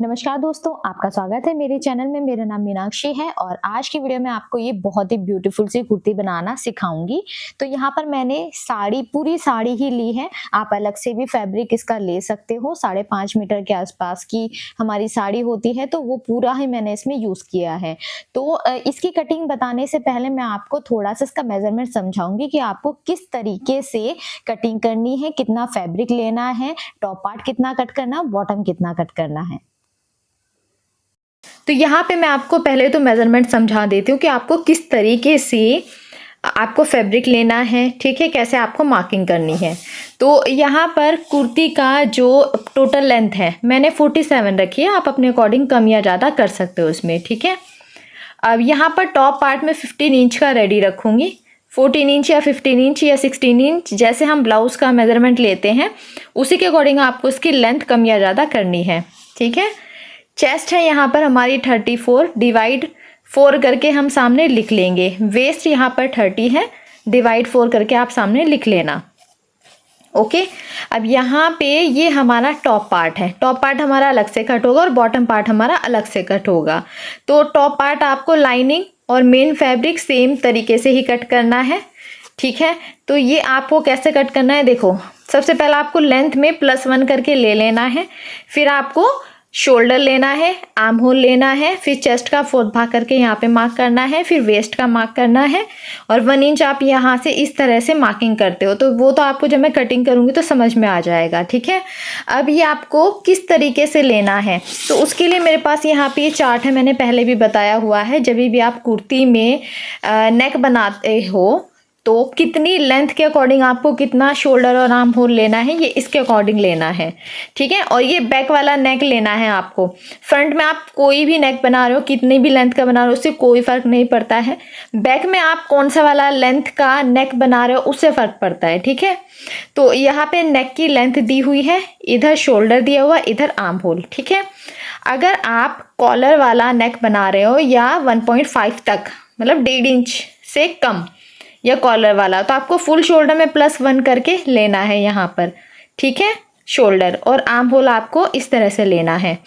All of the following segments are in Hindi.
नमस्कार दोस्तों, आपका स्वागत है मेरे चैनल में। मेरा नाम मीनाक्षी है और आज की वीडियो में आपको ये बहुत ही ब्यूटीफुल सी कुर्ती बनाना सिखाऊंगी। तो यहाँ पर मैंने पूरी साड़ी ही ली है। आप अलग से भी फैब्रिक इसका ले सकते हो। 5.5 मीटर के आसपास की हमारी साड़ी होती है, तो वो पूरा ही मैंने इसमें यूज किया है। तो इसकी कटिंग बताने से पहले मैं आपको थोड़ा सा इसका मेजरमेंट समझाऊंगी कि आपको किस तरीके से कटिंग करनी है, कितना फैब्रिक लेना है, टॉप पार्ट कितना कट करना, बॉटम कितना कट करना है। तो यहाँ पे मैं आपको पहले तो मेजरमेंट समझा देती हूँ कि आपको किस तरीके से आपको फैब्रिक लेना है, ठीक है, कैसे आपको मार्किंग करनी है। तो यहाँ पर कुर्ती का जो टोटल लेंथ है मैंने 47 रखी है। आप अपने अकॉर्डिंग कम या ज़्यादा कर सकते हो उसमें, ठीक है। अब यहाँ पर टॉप पार्ट में 15 इंच का रेडी रखूँगी। 14 इंच या 15 इंच या 16 इंच जैसे हम ब्लाउज़ का मेजरमेंट लेते हैं उसी के अकॉर्डिंग आपको इसकी लेंथ कम या ज़्यादा करनी है, ठीक है। चेस्ट है यहाँ पर हमारी 34, डिवाइड 4 करके हम सामने लिख लेंगे। वेस्ट यहाँ पर 30 है, डिवाइड 4 करके आप सामने लिख लेना, ओके। अब यहाँ पे ये हमारा टॉप पार्ट है। टॉप पार्ट हमारा अलग से कट होगा और बॉटम पार्ट हमारा अलग से कट होगा। तो टॉप पार्ट आपको लाइनिंग और मेन फैब्रिक सेम तरीके से ही कट करना है, ठीक है। तो ये आपको कैसे कट करना है, देखो, सबसे पहले आपको लेंथ में +1 करके ले लेना है। फिर आपको शोल्डर लेना है, आर्म होल लेना है, फिर चेस्ट का 4th भाग करके यहाँ पे मार्क करना है, फिर वेस्ट का मार्क करना है और 1 इंच आप यहाँ से इस तरह से मार्किंग करते हो। तो वो तो आपको जब मैं कटिंग करूँगी तो समझ में आ जाएगा, ठीक है। अब ये आपको किस तरीके से लेना है, तो उसके लिए मेरे पास यहाँ पे ये चार्ट है, मैंने पहले भी बताया हुआ है। जब भी आप कुर्ती में नेक बनाते हो तो कितनी लेंथ के अकॉर्डिंग आपको कितना शोल्डर और आर्म होल लेना है, ये इसके अकॉर्डिंग लेना है, ठीक है। और ये बैक वाला नेक लेना है आपको। फ्रंट में आप कोई भी नेक बना रहे हो, कितनी भी लेंथ का बना रहे हो, उससे कोई फ़र्क नहीं पड़ता है। बैक में आप कौन सा वाला लेंथ का नेक बना रहे हो उससे फ़र्क पड़ता है, ठीक है। तो यहाँ पे नेक की लेंथ दी हुई है, इधर शोल्डर दिया हुआ, इधर आर्म होल, ठीक है। अगर आप कॉलर वाला नेक बना रहे हो या 1.5 तक, मतलब 1.5 इंच से कम, या कॉलर वाला, तो आपको फुल शोल्डर में +1 करके लेना है यहाँ पर, ठीक है। शोल्डर और आर्म होल आपको इस तरह से लेना है।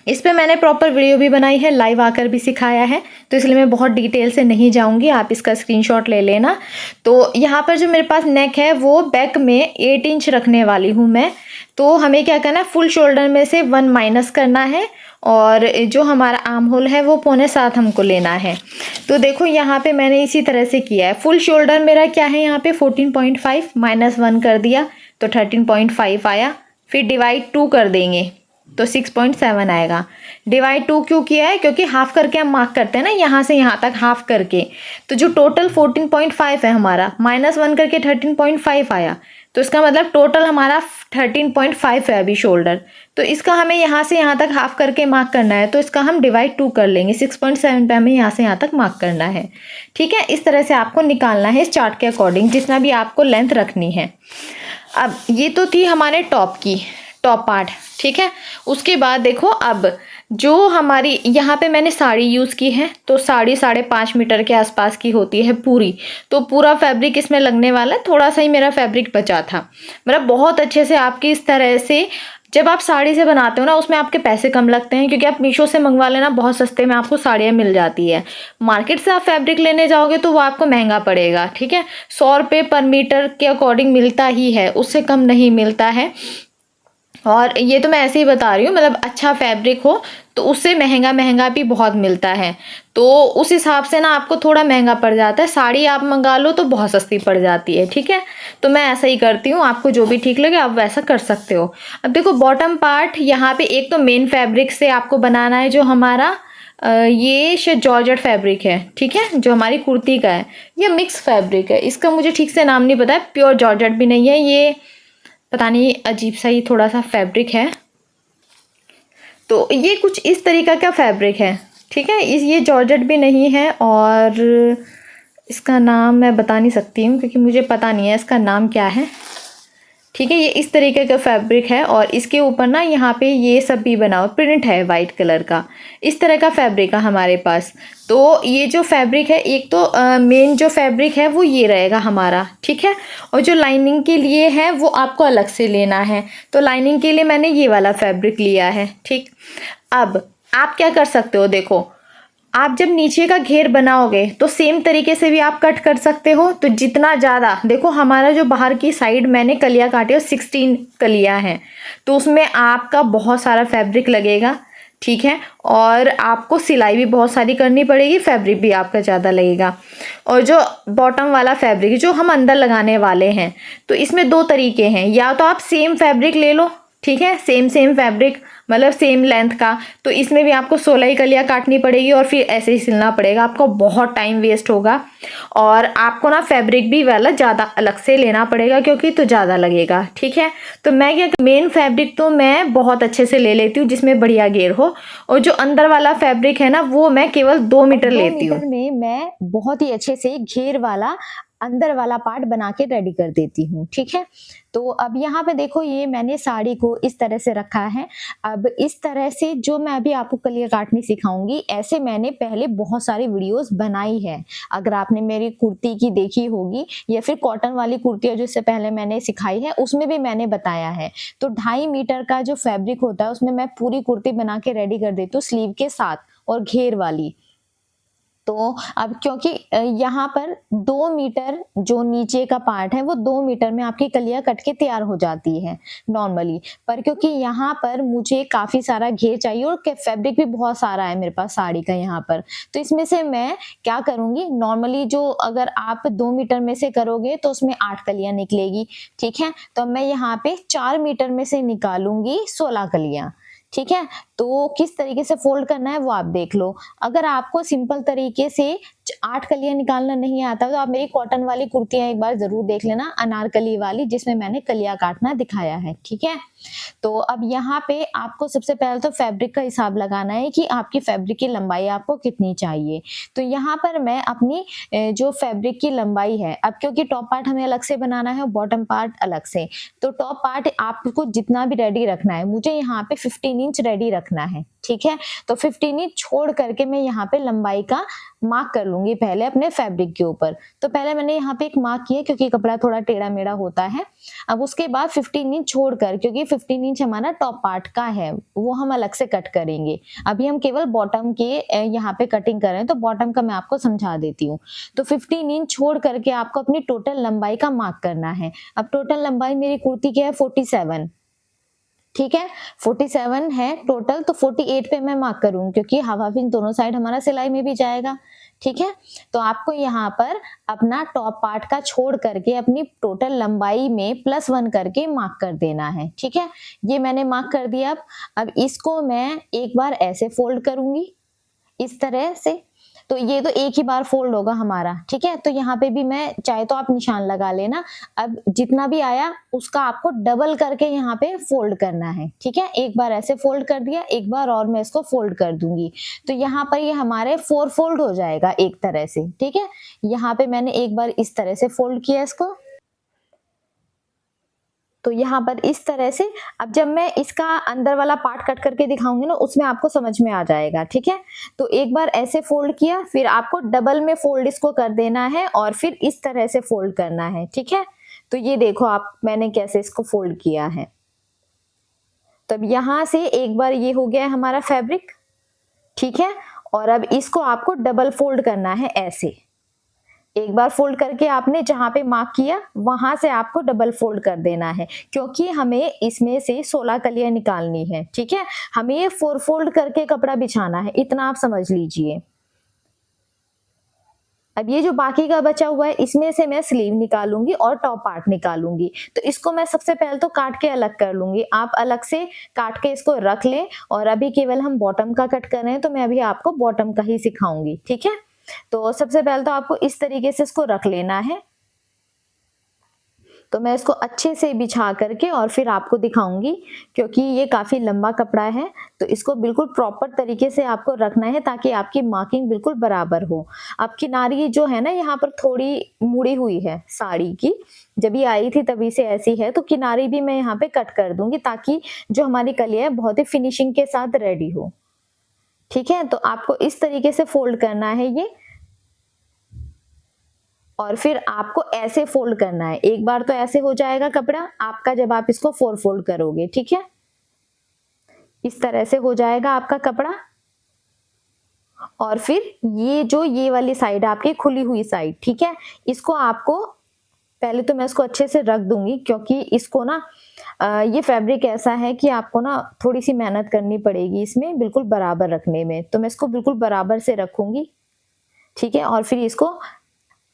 इस पे मैंने प्रॉपर वीडियो भी बनाई है, लाइव आकर भी सिखाया है, तो इसलिए मैं बहुत डिटेल से नहीं जाऊंगी, आप इसका स्क्रीनशॉट ले लेना। तो यहाँ पर जो मेरे पास नेक है वो बैक में 8 इंच रखने वाली हूँ मैं। तो हमें क्या करना है, फुल शोल्डर में से 1 माइनस करना है और जो हमारा आर्म होल है वो 6.25 हमको लेना है। तो देखो यहाँ पे मैंने इसी तरह से किया है। फुल शोल्डर मेरा क्या है, यहाँ पे 14.5 -1 कर दिया तो 13.5 आया। फिर डिवाइड 2 कर देंगे तो 6.7 आएगा। डिवाइड 2 क्यों किया है, क्योंकि हाफ करके हम मार्क करते हैं ना, यहाँ से यहाँ तक हाफ करके। तो जो टोटल 14.5 है हमारा, -1 करके 13.5 आया, तो इसका मतलब टोटल हमारा 13.5 है अभी शोल्डर। तो इसका हमें यहाँ से यहाँ तक हाफ करके मार्क करना है, तो इसका हम डिवाइड 2 कर लेंगे। 6.7 पे हमें यहाँ से यहाँ तक मार्क करना है, ठीक है। इस तरह से आपको निकालना है इस चार्ट के अकॉर्डिंग, जितना भी आपको लेंथ रखनी है। अब ये तो थी हमारे टॉप पार्ट, ठीक है। उसके बाद देखो, अब जो हमारी यहाँ पे मैंने साड़ी यूज़ की है, तो साड़ी 5.5 मीटर के आसपास की होती है पूरी। तो पूरा फैब्रिक इसमें लगने वाला है, थोड़ा सा ही मेरा फैब्रिक बचा था। मतलब बहुत अच्छे से आपकी इस तरह से जब आप साड़ी से बनाते हो ना, उसमें आपके पैसे कम लगते हैं, क्योंकि आप मीशो से मंगवा लेना, बहुत सस्ते में आपको साड़ियाँ मिल जाती है। मार्केट से आप फैब्रिक लेने जाओगे तो वो आपको महंगा पड़ेगा, ठीक है। 100 रुपये पर मीटर के अकॉर्डिंग मिलता ही है, उससे कम नहीं मिलता है। और ये तो मैं ऐसे ही बता रही हूँ, मतलब अच्छा फैब्रिक हो तो उससे महंगा भी बहुत मिलता है। तो उस हिसाब से ना आपको थोड़ा महंगा पड़ जाता है। साड़ी आप मंगा लो तो बहुत सस्ती पड़ जाती है, ठीक है। तो मैं ऐसा ही करती हूँ, आपको जो भी ठीक लगे आप वैसा कर सकते हो। अब देखो बॉटम पार्ट, यहाँ पे एक तो मेन फैब्रिक से आपको बनाना है, जो हमारा ये शायद जॉर्जेट फैब्रिक है, ठीक है, जो हमारी कुर्ती का है। ये मिक्स फैब्रिक है, इसका मुझे ठीक से नाम नहीं पता है। प्योर जॉर्जेट भी नहीं है, ये पता नहीं अजीब सा ही थोड़ा सा फैब्रिक है। तो ये कुछ इस तरीका का फैब्रिक है, ठीक है। ये जॉर्जेट भी नहीं है और इसका नाम मैं बता नहीं सकती हूँ, क्योंकि मुझे पता नहीं है इसका नाम क्या है। ठीक है, ये इस तरीके का फैब्रिक है और इसके ऊपर ना यहाँ पे ये सब भी बना हुआ प्रिंट है वाइट कलर का। इस तरह का फैब्रिक है हमारे पास। तो ये जो फैब्रिक है, एक तो मेन जो फैब्रिक है वो ये रहेगा हमारा, ठीक है। और जो लाइनिंग के लिए है वो आपको अलग से लेना है। तो लाइनिंग के लिए मैंने ये वाला फैब्रिक लिया है, ठीक। अब आप क्या कर सकते हो, देखो आप जब नीचे का घेर बनाओगे तो सेम तरीके से भी आप कट कर सकते हो। तो जितना ज़्यादा, देखो हमारा जो बाहर की साइड मैंने कलियाँ काटी और 16 कलियाँ हैं, तो उसमें आपका बहुत सारा फैब्रिक लगेगा, ठीक है। और आपको सिलाई भी बहुत सारी करनी पड़ेगी, फैब्रिक भी आपका ज़्यादा लगेगा। और जो बॉटम वाला फैब्रिक जो हम अंदर लगाने वाले हैं, तो इसमें दो तरीके हैं, या तो आप सेम फैब्रिक ले लो, ठीक है, सेम फैब्रिक मतलब सेम लेंथ का, तो इसमें भी आपको 16 ही कलियाँ काटनी पड़ेगी और फिर ऐसे ही सिलना पड़ेगा। आपको बहुत टाइम वेस्ट होगा और आपको ना फैब्रिक भी वाला ज़्यादा अलग से लेना पड़ेगा क्योंकि तो ज़्यादा लगेगा, ठीक है। तो मैं क्या, मेन फैब्रिक तो मैं बहुत अच्छे से ले लेती हूँ जिसमें बढ़िया घेर हो, और जो अंदर वाला फैब्रिक है ना वो मैं केवल 2 मीटर लेती हूँ। 2 मीटर में मैं बहुत ही अच्छे से घेर वाला अंदर वाला पार्ट बना के रेडी कर देती हूँ, ठीक है। तो अब यहाँ पे देखो, ये मैंने साड़ी को इस तरह से रखा है। अब इस तरह से जो मैं अभी आपको कलियाँ काटनी सिखाऊंगी, ऐसे मैंने पहले बहुत सारी वीडियोस बनाई है। अगर आपने मेरी कुर्ती की देखी होगी या फिर कॉटन वाली कुर्तियाँ जो इससे पहले मैंने सिखाई है, उसमें भी मैंने बताया है। तो 2.5 मीटर का जो फैब्रिक होता है उसमें मैं पूरी कुर्ती बना के रेडी कर देती हूँ, स्लीव के साथ और घेर वाली। तो अब क्योंकि यहाँ पर 2 मीटर जो नीचे का पार्ट है वो 2 मीटर में आपकी कलियां कट के तैयार हो जाती है नॉर्मली, पर क्योंकि यहाँ पर मुझे काफी सारा घेर चाहिए और फैब्रिक भी बहुत सारा है मेरे पास साड़ी का यहाँ पर, तो इसमें से मैं क्या करूंगी, नॉर्मली जो अगर आप 2 मीटर में से करोगे तो उसमें 8 कलियां निकलेगी, ठीक है। तो मैं यहाँ पे 4 मीटर में से निकालूंगी 16 कलियां, ठीक है। तो किस तरीके से फोल्ड करना है वो आप देख लो। अगर आपको सिंपल तरीके से 8 कलियां निकालना नहीं आता तो आप मेरी कॉटन वाली कुर्तियां एक बार जरूर देख लेना, अनारकली वाली, जिसमें मैंने कलियां काटना दिखाया है, ठीक है। तो अब यहाँ पे आपको सबसे पहले तो फैब्रिक का हिसाब लगाना है कि आपकी फैब्रिक की लंबाई आपको कितनी चाहिए। तो यहाँ पर मैं अपनी जो फैब्रिक की लंबाई है, अब क्योंकि टॉप पार्ट हमें अलग से बनाना है और बॉटम पार्ट अलग से, तो टॉप पार्ट आपको जितना भी रेडी रखना है, मुझे यहाँ पे 15 इंच रेडी रखना है, ठीक है। तो 15 इंच छोड़ करके मैं यहाँ पे लंबाई का मार्क कर लूंगी पहले अपने फैब्रिक के ऊपर। तो पहले मैंने यहाँ पे एक मार्क किया क्योंकि कपड़ा थोड़ा टेढ़ा मेढ़ा होता है। अब उसके बाद 15 इंच छोड़कर, क्योंकि 15 इंच हमारा टॉप पार्ट का है, वो हम अलग से कट करेंगे। अभी हम केवल बॉटम के यहाँ पे कटिंग कर रहे हैं, तो बॉटम का मैं आपको समझा देती हूँ। तो 15 इंच छोड़ करके आपको अपनी टोटल लंबाई का मार्क करना है। अब टोटल लंबाई मेरी कुर्ती की है 47, ठीक है, 47 है टोटल। तो 48 पे मैं मार्क करूंगी क्योंकि हवा पिन दोनों साइड हमारा सिलाई में भी जाएगा, ठीक है। तो आपको यहाँ पर अपना टॉप पार्ट का छोड़ करके अपनी टोटल लंबाई में +1 करके मार्क कर देना है, ठीक है। ये मैंने मार्क कर दिया। अब इसको मैं एक बार ऐसे फोल्ड करूंगी इस तरह से, तो ये तो एक ही बार फोल्ड होगा हमारा, ठीक है। तो यहाँ पे भी मैं चाहे तो आप निशान लगा लेना। अब जितना भी आया उसका आपको डबल करके यहाँ पे फोल्ड करना है, ठीक है। एक बार ऐसे फोल्ड कर दिया, एक बार और मैं इसको फोल्ड कर दूंगी, तो यहाँ पर ये हमारे 4 फोल्ड हो जाएगा एक तरह से, ठीक है। यहाँ पे मैंने एक बार इस तरह से फोल्ड किया इसको, तो यहाँ पर इस तरह से। अब जब मैं इसका अंदर वाला पार्ट कट करके दिखाऊंगी ना, उसमें आपको समझ में आ जाएगा, ठीक है। तो एक बार ऐसे फोल्ड किया, फिर आपको डबल में फोल्ड इसको कर देना है और फिर इस तरह से फोल्ड करना है, ठीक है। तो ये देखो आप, मैंने कैसे इसको फोल्ड किया है। तब यहाँ से एक बार ये हो गया है हमारा फैब्रिक, ठीक है। और अब इसको आपको डबल फोल्ड करना है ऐसे। एक बार फोल्ड करके आपने जहां पे मार्क किया वहां से आपको डबल फोल्ड कर देना है, क्योंकि हमें इसमें से 16 कलियां निकालनी है, ठीक है। हमें ये 4 फोल्ड करके कपड़ा बिछाना है, इतना आप समझ लीजिए। अब ये जो बाकी का बचा हुआ है, इसमें से मैं स्लीव निकालूंगी और टॉप पार्ट निकालूंगी। तो इसको मैं सबसे पहले तो काट के अलग कर लूंगी। आप अलग से काट के इसको रख लें, और अभी केवल हम बॉटम का कट कर रहे हैं, तो मैं अभी आपको बॉटम का ही सिखाऊंगी, ठीक है। तो सबसे पहले तो आपको इस तरीके से इसको रख लेना है। तो मैं इसको अच्छे से बिछा करके और फिर आपको दिखाऊंगी, क्योंकि ये काफ़ी लंबा कपड़ा है तो इसको बिल्कुल प्रॉपर तरीके से आपको रखना है ताकि आपकी मार्किंग बिल्कुल बराबर हो। अब किनारी जो है ना यहाँ पर थोड़ी मुड़ी हुई है साड़ी की, जब ये आई थी तभी से ऐसी है, तो किनारी भी मैं यहाँ पे कट कर दूंगी ताकि जो हमारी कलिया है बहुत ही फिनिशिंग के साथ रेडी हो। ठीक है, तो आपको इस तरीके से फोल्ड करना है ये, और फिर आपको ऐसे फोल्ड करना है। एक बार तो ऐसे हो जाएगा कपड़ा आपका जब आप इसको 4 फोल्ड करोगे। ठीक है, इस तरह से हो जाएगा आपका कपड़ा। और फिर ये वाली साइड आपकी खुली हुई साइड, ठीक है, इसको आपको पहले तो मैं इसको अच्छे से रख दूंगी, क्योंकि इसको ना ये फैब्रिक ऐसा है कि आपको ना थोड़ी सी मेहनत करनी पड़ेगी इसमें बिल्कुल बराबर रखने में। तो मैं इसको बिल्कुल बराबर से रखूंगी। ठीक है, और फिर इसको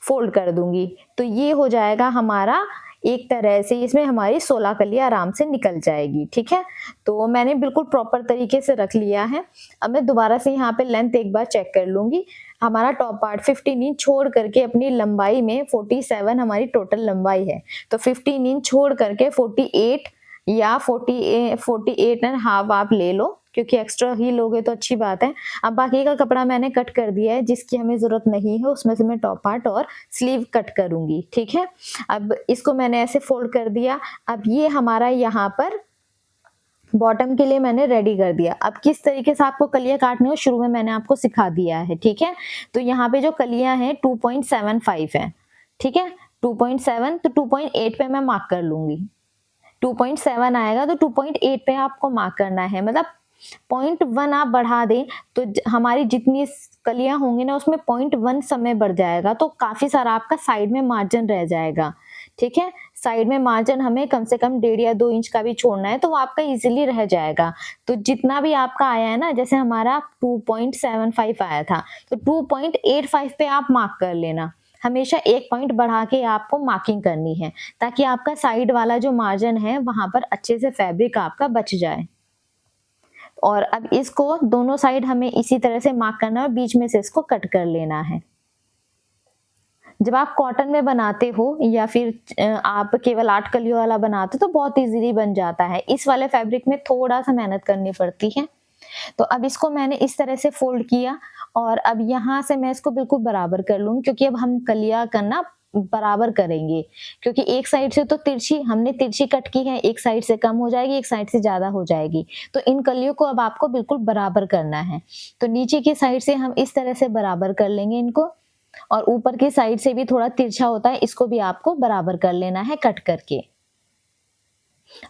फोल्ड कर दूंगी। तो ये हो जाएगा हमारा एक तरह से, इसमें हमारी 16 कलियां आराम से निकल जाएगी। ठीक है, तो मैंने बिल्कुल प्रॉपर तरीके से रख लिया है। अब मैं दोबारा से यहाँ पे लेंथ एक बार चेक कर लूंगी। हमारा टॉप पार्ट 15 इंच छोड़ करके अपनी लंबाई में 47 हमारी टोटल लंबाई है, तो 15 इंच छोड़ करके 48 या 48.5 आप ले लो, क्योंकि एक्स्ट्रा ही लोगे तो अच्छी बात है। अब बाकी का कपड़ा मैंने कट कर दिया है, जिसकी हमें जरूरत नहीं है उसमें से मैं टॉप पार्ट और स्लीव कट करूंगी। ठीक है, अब इसको मैंने ऐसे फोल्ड कर दिया। अब ये हमारा यहाँ पर बॉटम के लिए मैंने रेडी कर दिया। अब किस तरीके से आपको कलियां काटनी हो शुरू में मैंने आपको सिखा दिया है। ठीक है, तो यहाँ पे जो कलियां हैं 2.75 है। ठीक है, 2.7, तो 2.8 पे मैं मार्क कर लूंगी। 2.7 आएगा तो 2.8 पे आपको मार्क करना है, मतलब 0.1 आप बढ़ा दें तो हमारी जितनी कलियां होंगी ना उसमें 0.1 समय बढ़ जाएगा, तो काफी सारा आपका साइड में मार्जिन रह जाएगा। ठीक है, साइड में मार्जिन हमें कम से कम 1.5 या 2 इंच का भी छोड़ना है, तो वो आपका इजीली रह जाएगा। तो जितना भी आपका आया है ना, जैसे हमारा 2.75 आया था, तो 2.85 पे आप मार्क कर लेना। हमेशा एक पॉइंट बढ़ा के आपको मार्किंग करनी है, ताकि आपका साइड वाला जो मार्जिन है वहां पर अच्छे से फैब्रिक आपका बच जाए। और अब इसको दोनों साइड हमें इसी तरह से मार्क करना है और बीच में से इसको कट कर लेना है। जब आप कॉटन में बनाते हो या फिर आप केवल 8 कलियों वाला बनाते हो तो बहुत इजीली बन जाता है। इस वाले फैब्रिक में थोड़ा सा मेहनत करनी पड़ती है। तो अब इसको मैंने इस तरह से फोल्ड किया और अब यहाँ से मैं इसको बिल्कुल बराबर कर लूंगी, क्योंकि अब हम कलियां करना बराबर करेंगे। क्योंकि एक साइड से तो हमने तिरछी कट की है, एक साइड से कम हो जाएगी, एक साइड से ज्यादा हो जाएगी। तो इन कलियों को अब आपको बिल्कुल बराबर करना है। तो नीचे की साइड से हम इस तरह से बराबर कर लेंगे इनको, और ऊपर की साइड से भी थोड़ा तिरछा होता है, इसको भी आपको बराबर कर लेना है कट करके।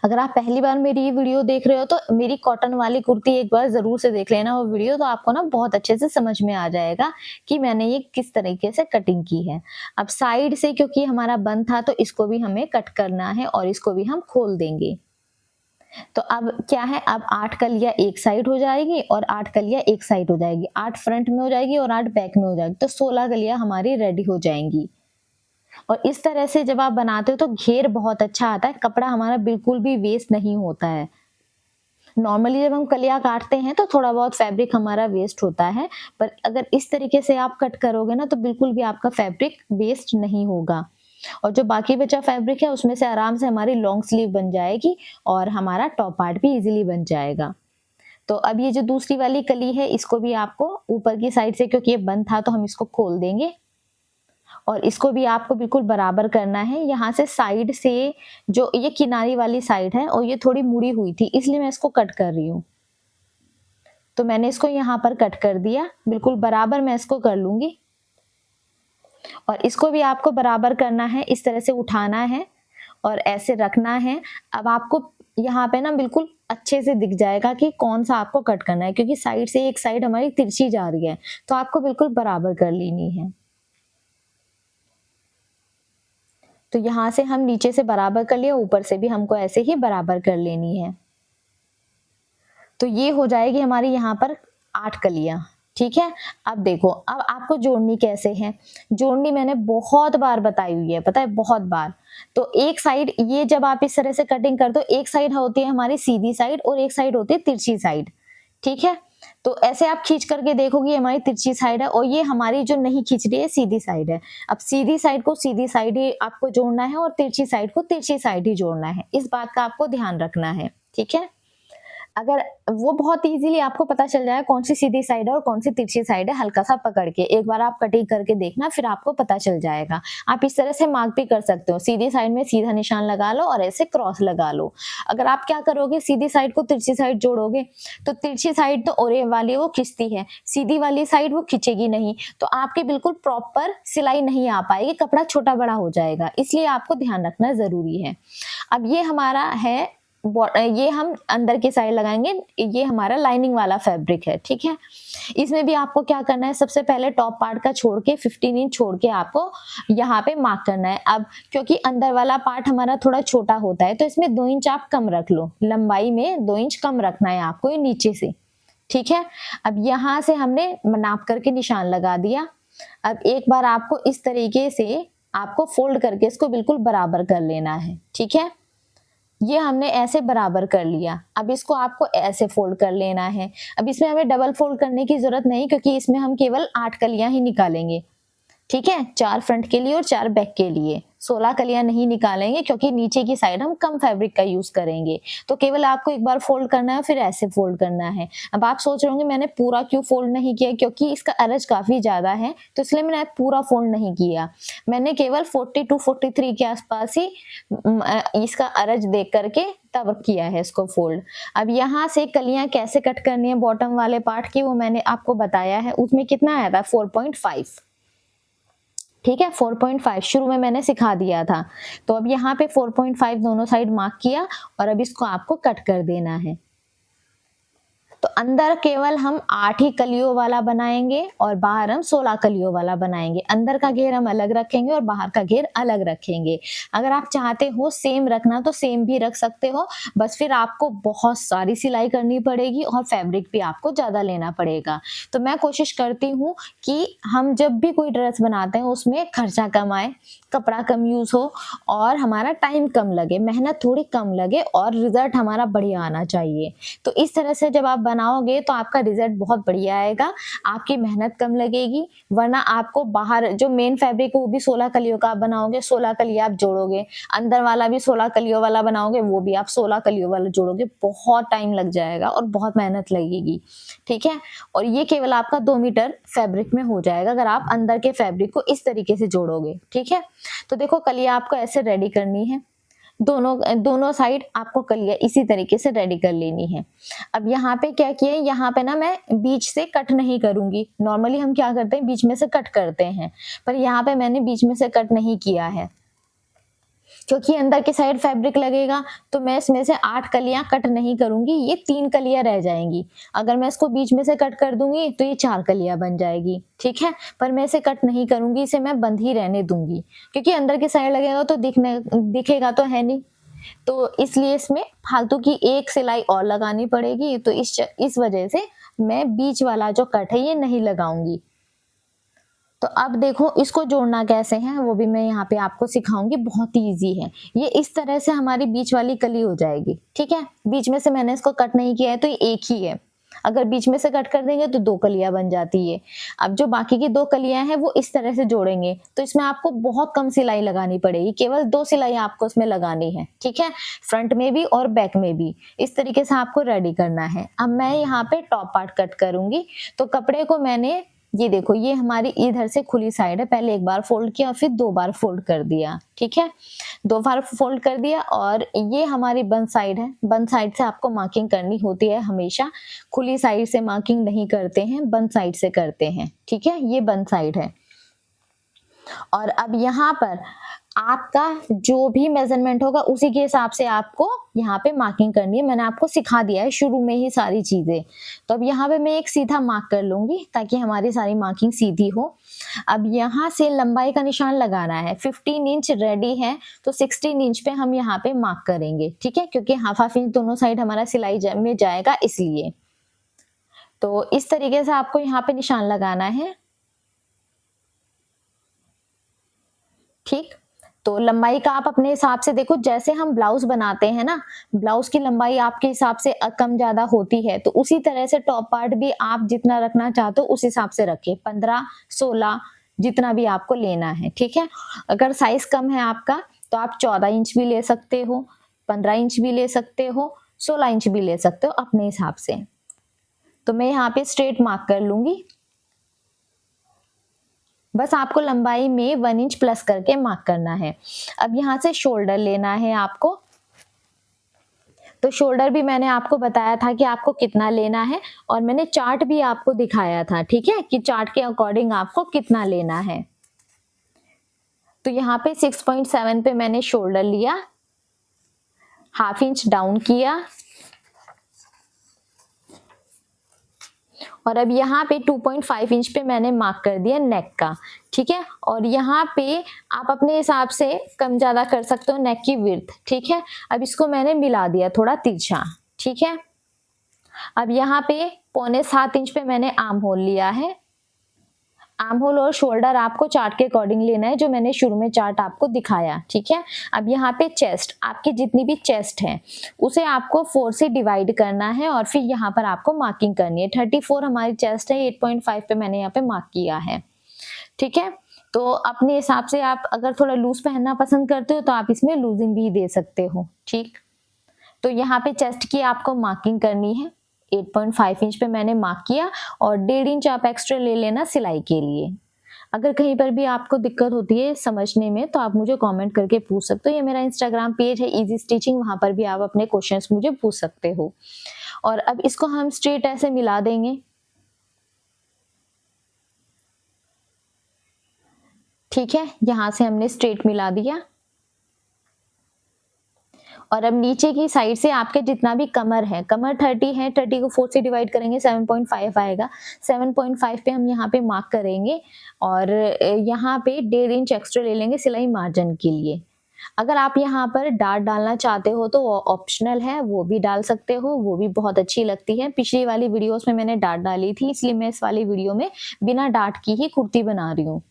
अगर आप पहली बार मेरी ये वीडियो देख रहे हो तो मेरी कॉटन वाली कुर्ती एक बार जरूर से देख लेना वो वीडियो, तो आपको ना बहुत अच्छे से समझ में आ जाएगा कि मैंने ये किस तरीके से कटिंग की है। अब साइड से क्योंकि हमारा बंद था तो इसको भी हमें कट करना है और इसको भी हम खोल देंगे। तो अब क्या है, अब 8 कलियां एक साइड हो जाएगी और 8 कलियां एक साइड हो जाएगी, 8 फ्रंट में हो जाएगी और 8 बैक में हो जाएगी, तो 16 कलियां हमारी रेडी हो जाएंगी। और इस तरह से जब आप बनाते हो तो घेर बहुत अच्छा आता है, कपड़ा हमारा बिल्कुल भी वेस्ट नहीं होता है। नॉर्मली जब हम कलियां काटते हैं तो थोड़ा बहुत फैब्रिक हमारा वेस्ट होता है, पर अगर इस तरीके से आप कट करोगे ना तो बिल्कुल भी आपका फैब्रिक वेस्ट नहीं होगा। और जो बाकी बचा फैब्रिक है उसमें से आराम से हमारी लॉन्ग स्लीव बन जाएगी और हमारा टॉप पार्ट भी इजीली बन जाएगा। तो अब ये जो दूसरी वाली कली है इसको भी आपको ऊपर की साइड से, क्योंकि ये बंद था तो हम इसको खोल देंगे और इसको भी आपको बिल्कुल बराबर करना है। यहाँ से साइड से जो ये किनारी वाली साइड है और ये थोड़ी मुड़ी हुई थी इसलिए मैं इसको कट कर रही हूँ, तो मैंने इसको यहाँ पर कट कर दिया, बिल्कुल बराबर मैं इसको कर लूंगी। और इसको भी आपको बराबर करना है, इस तरह से उठाना है और ऐसे रखना है। अब आपको यहाँ पे ना बिल्कुल अच्छे से दिख जाएगा कि कौन सा आपको कट करना है, क्योंकि साइड से एक साइड हमारी तिरछी जा रही है तो आपको बिल्कुल बराबर कर लेनी है। तो यहाँ से हम नीचे से बराबर कर लिया, ऊपर से भी हमको ऐसे ही बराबर कर लेनी है। तो ये हो जाएगी हमारी यहाँ पर 8 कलियां। ठीक है, अब देखो अब आपको जोड़नी कैसे है। जोड़नी मैंने बहुत बार बताई हुई है, पता है, बहुत बार। तो एक साइड ये जब आप इस तरह से कटिंग कर दो, एक साइड होती है हमारी सीधी साइड और एक साइड होती है तिरछी साइड। ठीक है, तो ऐसे आप खींच करके देखोगे ये हमारी तिरछी साइड है, और ये हमारी जो नहीं खींच रही है सीधी साइड है। अब सीधी साइड को सीधी साइड ही आपको जोड़ना है और तिरछी साइड को तिरछी साइड ही जोड़ना है, इस बात का आपको ध्यान रखना है, ठीक है। अगर वो बहुत इजीली आपको पता चल जाए कौन सी सीधी साइड है और कौन सी तिरछी साइड है, हल्का सा पकड़ के एक बार आप कटिंग करके देखना, फिर आपको पता चल जाएगा। आप इस तरह से मार्क भी कर सकते हो, सीधी साइड में सीधा निशान लगा लो और ऐसे क्रॉस लगा लो। अगर आप क्या करोगे, सीधी साइड को तिरछी साइड जोड़ोगे तो तिरछी साइड तो ओरे वाली वो खिंचती है, सीधी वाली साइड वो खिंचेगी नहीं, तो आपके बिल्कुल प्रॉपर सिलाई नहीं आ पाएगी, कपड़ा छोटा बड़ा हो जाएगा, इसलिए आपको ध्यान रखना जरूरी है। अब ये हमारा है, ये हम अंदर की साइड लगाएंगे, ये हमारा लाइनिंग वाला फैब्रिक है, ठीक है। इसमें भी आपको क्या करना है, सबसे पहले टॉप पार्ट का छोड़ के 15 इंच छोड़ के आपको यहाँ पे मार्क करना है। अब क्योंकि अंदर वाला पार्ट हमारा थोड़ा छोटा होता है तो इसमें 2 इंच आप कम रख लो, लंबाई में 2 इंच कम रखना है आपको ये नीचे से, ठीक है। अब यहाँ से हमने नाप करके निशान लगा दिया। अब एक बार आपको इस तरीके से आपको फोल्ड करके इसको बिल्कुल बराबर कर लेना है, ठीक है। ये हमने ऐसे बराबर कर लिया, अब इसको आपको ऐसे फोल्ड कर लेना है। अब इसमें हमें डबल फोल्ड करने की जरूरत नहीं, क्योंकि इसमें हम केवल 8 कलियां ही निकालेंगे, ठीक है, 4 फ्रंट के लिए और 4 बैक के लिए, 16 कलियां नहीं निकालेंगे, क्योंकि नीचे की साइड हम कम फैब्रिक का यूज करेंगे। तो केवल आपको एक बार फोल्ड करना है, फिर ऐसे फोल्ड करना है। अब आप सोच रहे होंगे मैंने पूरा क्यों फोल्ड नहीं किया, क्योंकि इसका अरज काफी ज्यादा है तो इसलिए मैंने पूरा फोल्ड नहीं किया, मैंने केवल 42 43 के आसपास ही इसका अरज देख करके तब किया है इसको फोल्ड। अब यहाँ से कलियां कैसे कट करनी है बॉटम वाले पार्ट की, वो मैंने आपको बताया है, उसमें कितना आया था 4.5, ठीक है, 4.5 शुरू में मैंने सिखा दिया था। तो अब यहाँ पे 4.5 दोनों साइड मार्क किया और अब इसको आपको कट कर देना है। तो अंदर केवल हम 8 ही कलियों वाला बनाएंगे और बाहर हम 16 कलियों वाला बनाएंगे। अंदर का घेर हम अलग रखेंगे और बाहर का घेर अलग रखेंगे। अगर आप चाहते हो सेम रखना तो सेम भी रख सकते हो, बस फिर आपको बहुत सारी सिलाई करनी पड़ेगी और फैब्रिक भी आपको ज्यादा लेना पड़ेगा। तो मैं कोशिश करती हूँ कि हम जब भी कोई ड्रेस बनाते हैं उसमें खर्चा कम आए, कपड़ा कम यूज हो और हमारा टाइम कम लगे, मेहनत थोड़ी कम लगे और रिजल्ट हमारा बढ़िया आना चाहिए। तो इस तरह से जब आप बनाओगे तो आपका रिजल्ट बहुत बढ़िया आएगा, आपकी मेहनत कम लगेगी। वरना आपको बाहर जो मेन फैब्रिक है वो भी 16 कलियों का आप बनाओगे, 16 कलियां आप जोड़ोगे, अंदर वाला भी 16 कलियों वाला बनाओगे, वो भी आप 16 कलियों वाला जोड़ोगे, बहुत टाइम लग जाएगा और बहुत मेहनत लगेगी, ठीक है। और ये केवल आपका 2 मीटर फैब्रिक में हो जाएगा अगर आप अंदर के फैब्रिक को इस तरीके से जोड़ोगे, ठीक है। तो देखो कलियां आपको ऐसे रेडी करनी है, दोनों साइड आपको कलियां इसी तरीके से रेडी कर लेनी है। अब यहाँ पे क्या किया, यहाँ पे ना मैं बीच से कट नहीं करूंगी, नॉर्मली हम क्या करते हैं बीच में से कट करते हैं, पर यहाँ पे मैंने बीच में से कट नहीं किया है क्योंकि अंदर की साइड फैब्रिक लगेगा। तो मैं इसमें से 8 कलियां कट नहीं करूंगी, ये 3 कलियां रह जाएंगी। अगर मैं इसको बीच में से कट कर दूंगी तो ये 4 कलियां बन जाएगी, ठीक है। पर मैं इसे कट नहीं करूंगी, इसे मैं बंद ही रहने दूंगी, क्योंकि अंदर की साइड लगेगा तो दिखेगा तो है नहीं, तो इसलिए इसमें फालतू की एक सिलाई और लगानी पड़ेगी। तो इस वजह से मैं बीच वाला जो कट है ये नहीं लगाऊंगी। तो अब देखो इसको जोड़ना कैसे है वो भी मैं यहाँ पे आपको सिखाऊंगी, बहुत ही इजी है। ये इस तरह से हमारी बीच वाली कली हो जाएगी, ठीक है। बीच में से मैंने इसको कट नहीं किया है तो ये एक ही है, अगर बीच में से कट कर देंगे तो 2 कलियां बन जाती है। अब जो बाकी की 2 कलियां हैं वो इस तरह से जोड़ेंगे, तो इसमें आपको बहुत कम सिलाई लगानी पड़ेगी, केवल 2 सिलाई आपको इसमें लगानी है, ठीक है, फ्रंट में भी और बैक में भी। इस तरीके से आपको रेडी करना है। अब मैं यहाँ पे टॉप पार्ट कट करूंगी, तो कपड़े को मैंने ये देखो, ये हमारी इधर से खुली साइड है, पहले एक बार फोल्ड किया और फिर 2 बार फोल्ड कर दिया, ठीक है, 2 बार फोल्ड कर दिया। और ये हमारी बंद साइड है, बंद साइड से आपको मार्किंग करनी होती है हमेशा, खुली साइड से मार्किंग नहीं करते हैं, बंद साइड से करते हैं, ठीक है। ये बंद साइड है। और अब यहाँ पर आपका जो भी मेजरमेंट होगा उसी के हिसाब से आपको यहाँ पे मार्किंग करनी है। मैंने आपको सिखा दिया है शुरू में ही सारी चीजें। तो अब यहाँ पे मैं एक सीधा मार्क कर लूंगी ताकि हमारी सारी मार्किंग सीधी हो। अब यहाँ से लंबाई का निशान लगाना है, 15 इंच रेडी है तो 16 इंच पे हम यहाँ पे मार्क करेंगे, ठीक है, क्योंकि हाफ इंच दोनों साइड हमारा सिलाई में जाएगा इसलिए। तो इस तरीके से आपको यहाँ पे निशान लगाना है, ठीक। तो लंबाई का आप अपने हिसाब से देखो, जैसे हम ब्लाउज बनाते हैं ना, ब्लाउज की लंबाई आपके हिसाब से कम ज्यादा होती है, तो उसी तरह से टॉप पार्ट भी आप जितना रखना चाहते हो उस हिसाब से रखें, 15, 16 जितना भी आपको लेना है, ठीक है। अगर साइज कम है आपका तो आप 14 इंच भी ले सकते हो, 15 इंच भी ले सकते हो, 16 इंच भी ले सकते हो अपने हिसाब से। तो मैं यहाँ पे स्ट्रेट मार्क कर लूंगी। बस आपको लंबाई में 1 इंच प्लस करके मार्क करना है। अब यहाँ से शोल्डर लेना है आपको। तो शोल्डर भी मैंने आपको बताया था कि आपको कितना लेना है, और मैंने चार्ट भी आपको दिखाया था, ठीक है, कि चार्ट के अकॉर्डिंग आपको कितना लेना है। तो यहाँ पे 6.7 पे मैंने शोल्डर लिया, ½ इंच डाउन किया, और अब यहाँ पे 2.5 इंच पे मैंने मार्क कर दिया नेक का, ठीक है। और यहाँ पे आप अपने हिसाब से कम ज्यादा कर सकते हो नेक की विड्थ, ठीक है। अब इसको मैंने मिला दिया थोड़ा तिरछा, ठीक है। अब यहाँ पे 6.25 इंच पे मैंने आर्म होल लिया है। आर्म होल और शोल्डर आपको चार्ट के अकॉर्डिंग लेना है, जो मैंने शुरू में चार्ट आपको दिखाया, ठीक है। अब यहाँ पे चेस्ट, आपकी जितनी भी चेस्ट है उसे आपको 4 से डिवाइड करना है, और फिर यहाँ पर आपको मार्किंग करनी है। 34 हमारी चेस्ट है, 8.5 पे मैंने यहाँ पे मार्क किया है, ठीक है। तो अपने हिसाब से आप अगर थोड़ा लूज पहनना पसंद करते हो तो आप इसमें लूजिंग भी दे सकते हो, ठीक। तो यहाँ पे चेस्ट की आपको मार्किंग करनी है, 8.5 इंच पे मैंने मार्क किया, और 1.5 इंच आप एक्स्ट्रा ले लेना सिलाई के लिए। अगर कहीं पर भी आपको दिक्कत होती है समझने में तो आप मुझे कमेंट करके पूछ सकते हो। ये मेरा इंस्टाग्राम पेज है इजी स्टिचिंग, वहां पर भी आप अपने क्वेश्चंस मुझे पूछ सकते हो। और अब इसको हम स्ट्रेट ऐसे मिला देंगे, ठीक है। यहां से हमने स्ट्रेट मिला दिया, और अब नीचे की साइड से आपके जितना भी कमर है, कमर 30 है, 30 को 4 से डिवाइड करेंगे 7.5 आएगा। 7.5 पे हम यहाँ पे मार्क करेंगे, और यहाँ पे 1.5 इंच एक्स्ट्रा ले लेंगे सिलाई मार्जिन के लिए। अगर आप यहाँ पर डार्ट डालना चाहते हो तो ऑप्शनल है, वो भी डाल सकते हो, वो भी बहुत अच्छी लगती है। पिछली वाली वीडियोस में मैंने डार्ट डाली थी, इसलिए मैं इस वाली वीडियो में बिना डार्ट की ही कुर्ती बना रही हूँ।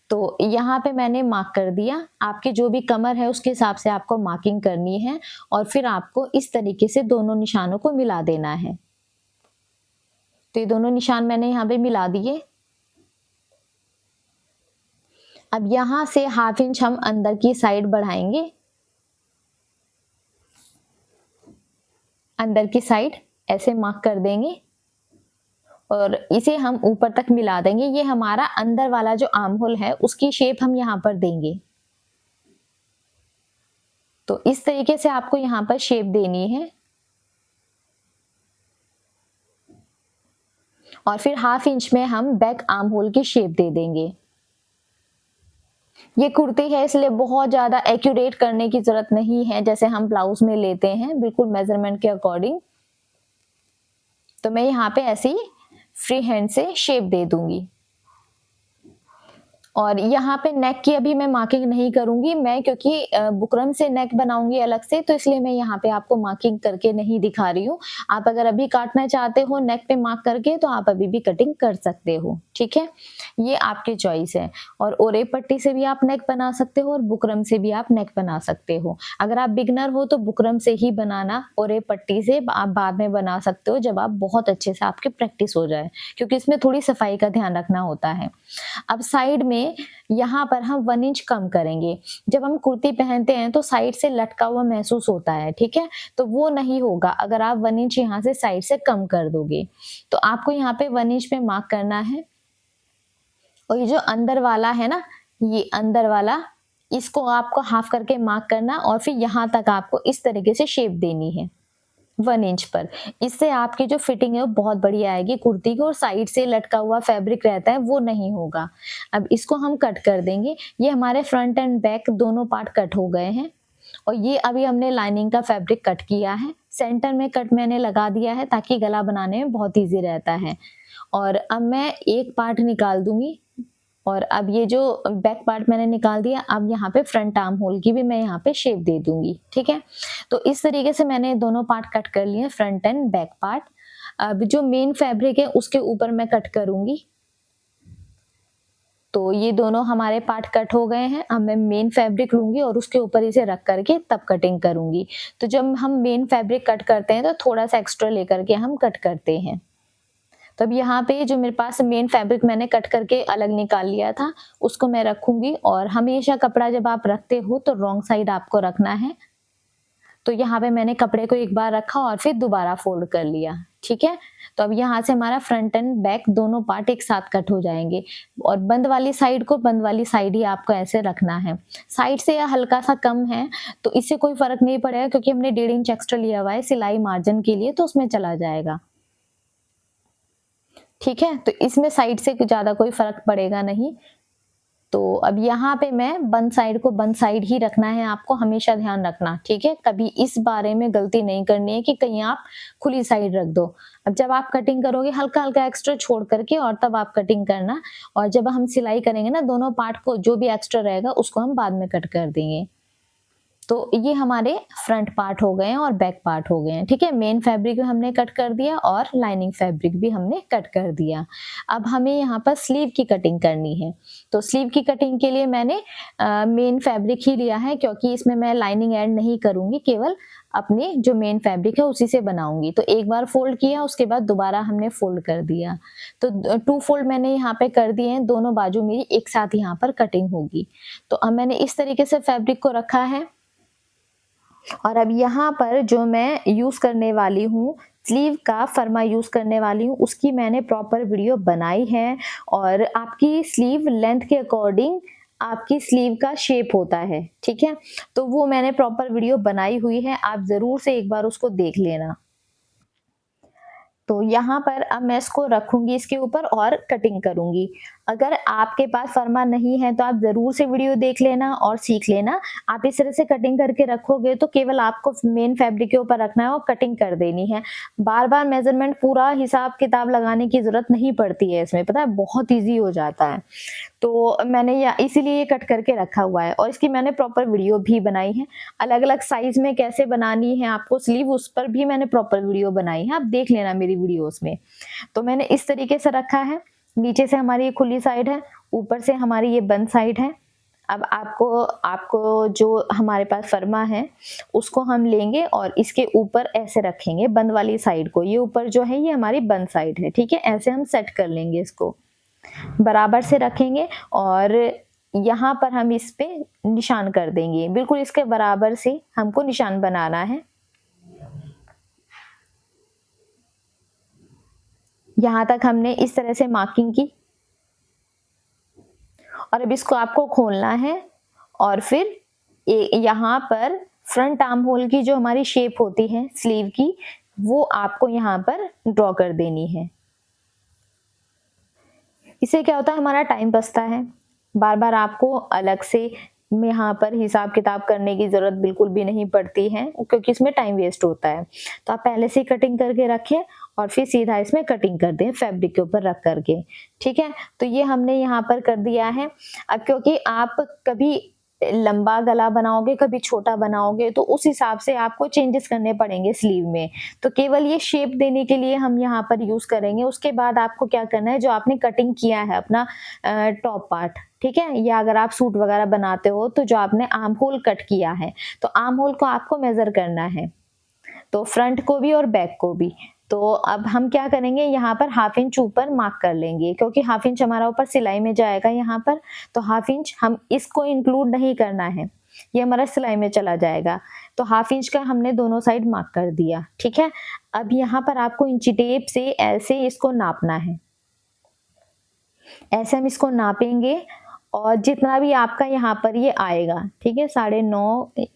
तो यहाँ पे मैंने मार्क कर दिया, आपके जो भी कमर है उसके हिसाब से आपको मार्किंग करनी है, और फिर आपको इस तरीके से दोनों निशानों को मिला देना है। तो ये दोनों निशान मैंने यहाँ पे मिला दिए। अब यहाँ से ½ इंच हम अंदर की साइड बढ़ाएंगे, अंदर की साइड ऐसे मार्क कर देंगे, और इसे हम ऊपर तक मिला देंगे। ये हमारा अंदर वाला जो आर्म होल है उसकी शेप हम यहाँ पर देंगे। तो इस तरीके से आपको यहाँ पर शेप देनी है, और फिर ½ इंच में हम बैक आर्म होल की शेप दे देंगे। ये कुर्ती है इसलिए बहुत ज्यादा एक्यूरेट करने की जरूरत नहीं है, जैसे हम ब्लाउज में लेते हैं बिल्कुल मेजरमेंट के अकॉर्डिंग। तो मैं यहाँ पे ऐसे ही फ्री हैंड से शेप दे दूंगी। और यहाँ पे नेक की अभी मैं मार्किंग नहीं करूंगी मैं, क्योंकि बुकरम से नेक बनाऊंगी अलग से, तो इसलिए मैं यहाँ पे आपको मार्किंग करके नहीं दिखा रही हूँ। आप अगर अभी काटना चाहते हो नेक पे मार्क करके तो आप अभी भी कटिंग कर सकते हो, ठीक है। ये आपके चॉइस है। और ओरे पट्टी से भी आप नेक बना सकते हो, और बुकरम से भी आप नेक बना सकते हो। अगर आप बिगनर हो तो बुकरम से ही बनाना, ओरे पट्टी से आप बाद में बना सकते हो जब आप बहुत अच्छे से आपकी प्रैक्टिस हो जाए, क्योंकि इसमें थोड़ी सफाई का ध्यान रखना होता है। अब साइड में यहाँ पर हम 1 इंच कम करेंगे। जब हम कुर्ती पहनते हैं तो साइड से लटका हुआ महसूस होता है, ठीक है, तो वो नहीं होगा अगर आप 1 इंच यहाँ से साइड से कम कर दोगे। तो आपको यहाँ पे 1 इंच पे मार्क करना है, और ये जो अंदर वाला है ना, ये अंदर वाला, इसको आपको हाफ करके मार्क करना, और फिर यहाँ तक आपको इस तरीके से शेप देनी है 1 इंच पर। इससे आपकी जो फिटिंग है वो बहुत बढ़िया आएगी कुर्ती की, और साइड से लटका हुआ फैब्रिक रहता है वो नहीं होगा। अब इसको हम कट कर देंगे। ये हमारे फ्रंट एंड बैक दोनों पार्ट कट हो गए हैं, और ये अभी हमने लाइनिंग का फैब्रिक कट किया है। सेंटर में कट मैंने लगा दिया है ताकि गला बनाने में बहुत ईजी रहता है। और अब मैं एक पार्ट निकाल दूंगी, और अब ये जो बैक पार्ट मैंने निकाल दिया, अब यहाँ पे फ्रंट आर्म होल की भी मैं यहाँ पे शेप दे दूंगी, ठीक है। तो इस तरीके से मैंने दोनों पार्ट कट कर लिए, फ्रंट एंड बैक पार्ट। अब जो मेन फैब्रिक है उसके ऊपर मैं कट करूंगी। तो ये दोनों हमारे पार्ट कट हो गए हैं। अब मैं मेन फैब्रिक लूंगी और उसके ऊपर इसे रख करके तब कटिंग करूंगी। तो जब हम मेन फैब्रिक कट करते हैं तो थोड़ा सा एक्स्ट्रा लेकर के हम कट करते हैं। तो अब यहाँ पे जो मेरे पास मेन फैब्रिक मैंने कट करके अलग निकाल लिया था उसको मैं रखूंगी। और हमेशा कपड़ा जब आप रखते हो तो रॉन्ग साइड आपको रखना है। तो यहाँ पे मैंने कपड़े को एक बार रखा और फिर दोबारा फोल्ड कर लिया, ठीक है। तो अब यहाँ से हमारा फ्रंट एंड बैक दोनों पार्ट एक साथ कट हो जाएंगे। और बंद वाली साइड को बंद वाली साइड ही आपको ऐसे रखना है। साइड से यह हल्का सा कम है तो इससे कोई फर्क नहीं पड़ेगा, क्योंकि हमने 1.5 इंच एक्स्ट्रा लिया हुआ है सिलाई मार्जिन के लिए, तो उसमें चला जाएगा, ठीक है। तो इसमें साइड से ज्यादा कोई फर्क पड़ेगा नहीं। तो अब यहाँ पे मैं बंद साइड को बंद साइड ही रखना है, आपको हमेशा ध्यान रखना, ठीक है। कभी इस बारे में गलती नहीं करनी है कि कहीं आप खुली साइड रख दो। अब जब आप कटिंग करोगे हल्का हल्का एक्स्ट्रा छोड़ करके और तब आप कटिंग करना। और जब हम सिलाई करेंगे ना दोनों पार्ट को, जो भी एक्स्ट्रा रहेगा उसको हम बाद में कट कर देंगे। तो ये हमारे फ्रंट पार्ट हो गए हैं और बैक पार्ट हो गए हैं, ठीक है। मेन फैब्रिक भी हमने कट कर दिया और लाइनिंग फैब्रिक भी हमने कट कर दिया। अब हमें यहाँ पर स्लीव की कटिंग करनी है। तो स्लीव की कटिंग के लिए मैंने मेन फैब्रिक ही लिया है, क्योंकि इसमें मैं लाइनिंग ऐड नहीं करूंगी, केवल अपने जो मेन फैब्रिक है उसी से बनाऊंगी। तो एक बार फोल्ड किया, उसके बाद दोबारा हमने फोल्ड कर दिया। तो 2 फोल्ड मैंने यहाँ पे कर दिए हैं, दोनों बाजू मेरी एक साथ यहाँ पर कटिंग होगी। तो अब मैंने इस तरीके से फैब्रिक को रखा है। और अब यहाँ पर जो मैं यूज करने वाली हूँ, स्लीव का फर्मा यूज करने वाली हूँ, उसकी मैंने प्रॉपर वीडियो बनाई है। और आपकी स्लीव लेंथ के अकॉर्डिंग आपकी स्लीव का शेप होता है, ठीक है। तो वो मैंने प्रॉपर वीडियो बनाई हुई है, आप जरूर से एक बार उसको देख लेना। तो यहाँ पर अब मैं इसको रखूंगी इसके ऊपर और कटिंग करूंगी। अगर आपके पास फर्मा नहीं है तो आप जरूर से वीडियो देख लेना और सीख लेना। आप इस तरह से कटिंग करके रखोगे तो केवल आपको मेन फैब्रिक के ऊपर रखना है और कटिंग कर देनी है। बार बार मेजरमेंट पूरा हिसाब किताब लगाने की जरूरत नहीं पड़ती है इसमें, पता है, बहुत ईजी हो जाता है। तो मैंने इसीलिए ये कट करके रखा हुआ है और इसकी मैंने प्रॉपर वीडियो भी बनाई है। अलग अलग साइज में कैसे बनानी है आपको स्लीव, उस पर भी मैंने प्रॉपर वीडियो बनाई है, आप देख लेना मेरी वीडियोस में। तो मैंने इस तरीके से रखा है। नीचे से हमारी ये खुली साइड है, ऊपर से हमारी ये बंद साइड है। अब आपको जो हमारे पास फर्मा है उसको हम लेंगे और इसके ऊपर ऐसे रखेंगे बंद वाली साइड को। ये ऊपर जो है ये हमारी बंद साइड है, ठीक है। ऐसे हम सेट कर लेंगे, इसको बराबर से रखेंगे और यहाँ पर हम इस पे निशान कर देंगे। बिल्कुल इसके बराबर से हमको निशान बनाना है। यहाँ तक हमने इस तरह से मार्किंग की और अब इसको आपको खोलना है और फिर यहाँ पर फ्रंट आर्म होल की जो हमारी शेप होती है स्लीव की, वो आपको यहाँ पर ड्रॉ कर देनी है। इससे क्या होता है, हमारा टाइम बचता है। बार बार आपको अलग से यहाँ पर हिसाब किताब करने की जरूरत बिल्कुल भी नहीं पड़ती है, क्योंकि इसमें टाइम वेस्ट होता है। तो आप पहले से कटिंग करके रखें और फिर सीधा इसमें कटिंग कर दें फैब्रिक के ऊपर रख करके, ठीक है। तो ये हमने यहाँ पर कर दिया है। अब क्योंकि आप कभी लंबा गला बनाओगे कभी छोटा बनाओगे तो उस हिसाब से आपको चेंजेस करने पड़ेंगे स्लीव में। तो केवल ये शेप देने के लिए हम यहाँ पर यूज करेंगे। उसके बाद आपको क्या करना है, जो आपने कटिंग किया है अपना टॉप पार्ट, ठीक है, या अगर आप सूट वगैरह बनाते हो तो जो आपने आर्म होल कट किया है तो आर्म होल को आपको मेजर करना है, तो फ्रंट को भी और बैक को भी। तो अब हम क्या करेंगे, यहाँ पर 1/2 इंच ऊपर मार्क कर लेंगे, क्योंकि 1/2 इंच हमारा ऊपर सिलाई में जाएगा यहाँ पर। तो 1/2 इंच हम इसको इंक्लूड नहीं करना है, ये हमारा सिलाई में चला जाएगा। तो 1/2 इंच का हमने दोनों साइड मार्क कर दिया, ठीक है। अब यहाँ पर आपको इंची टेप से ऐसे इसको नापना है। ऐसे हम इसको नापेंगे और जितना भी आपका यहाँ पर ये आएगा, ठीक है, 9.5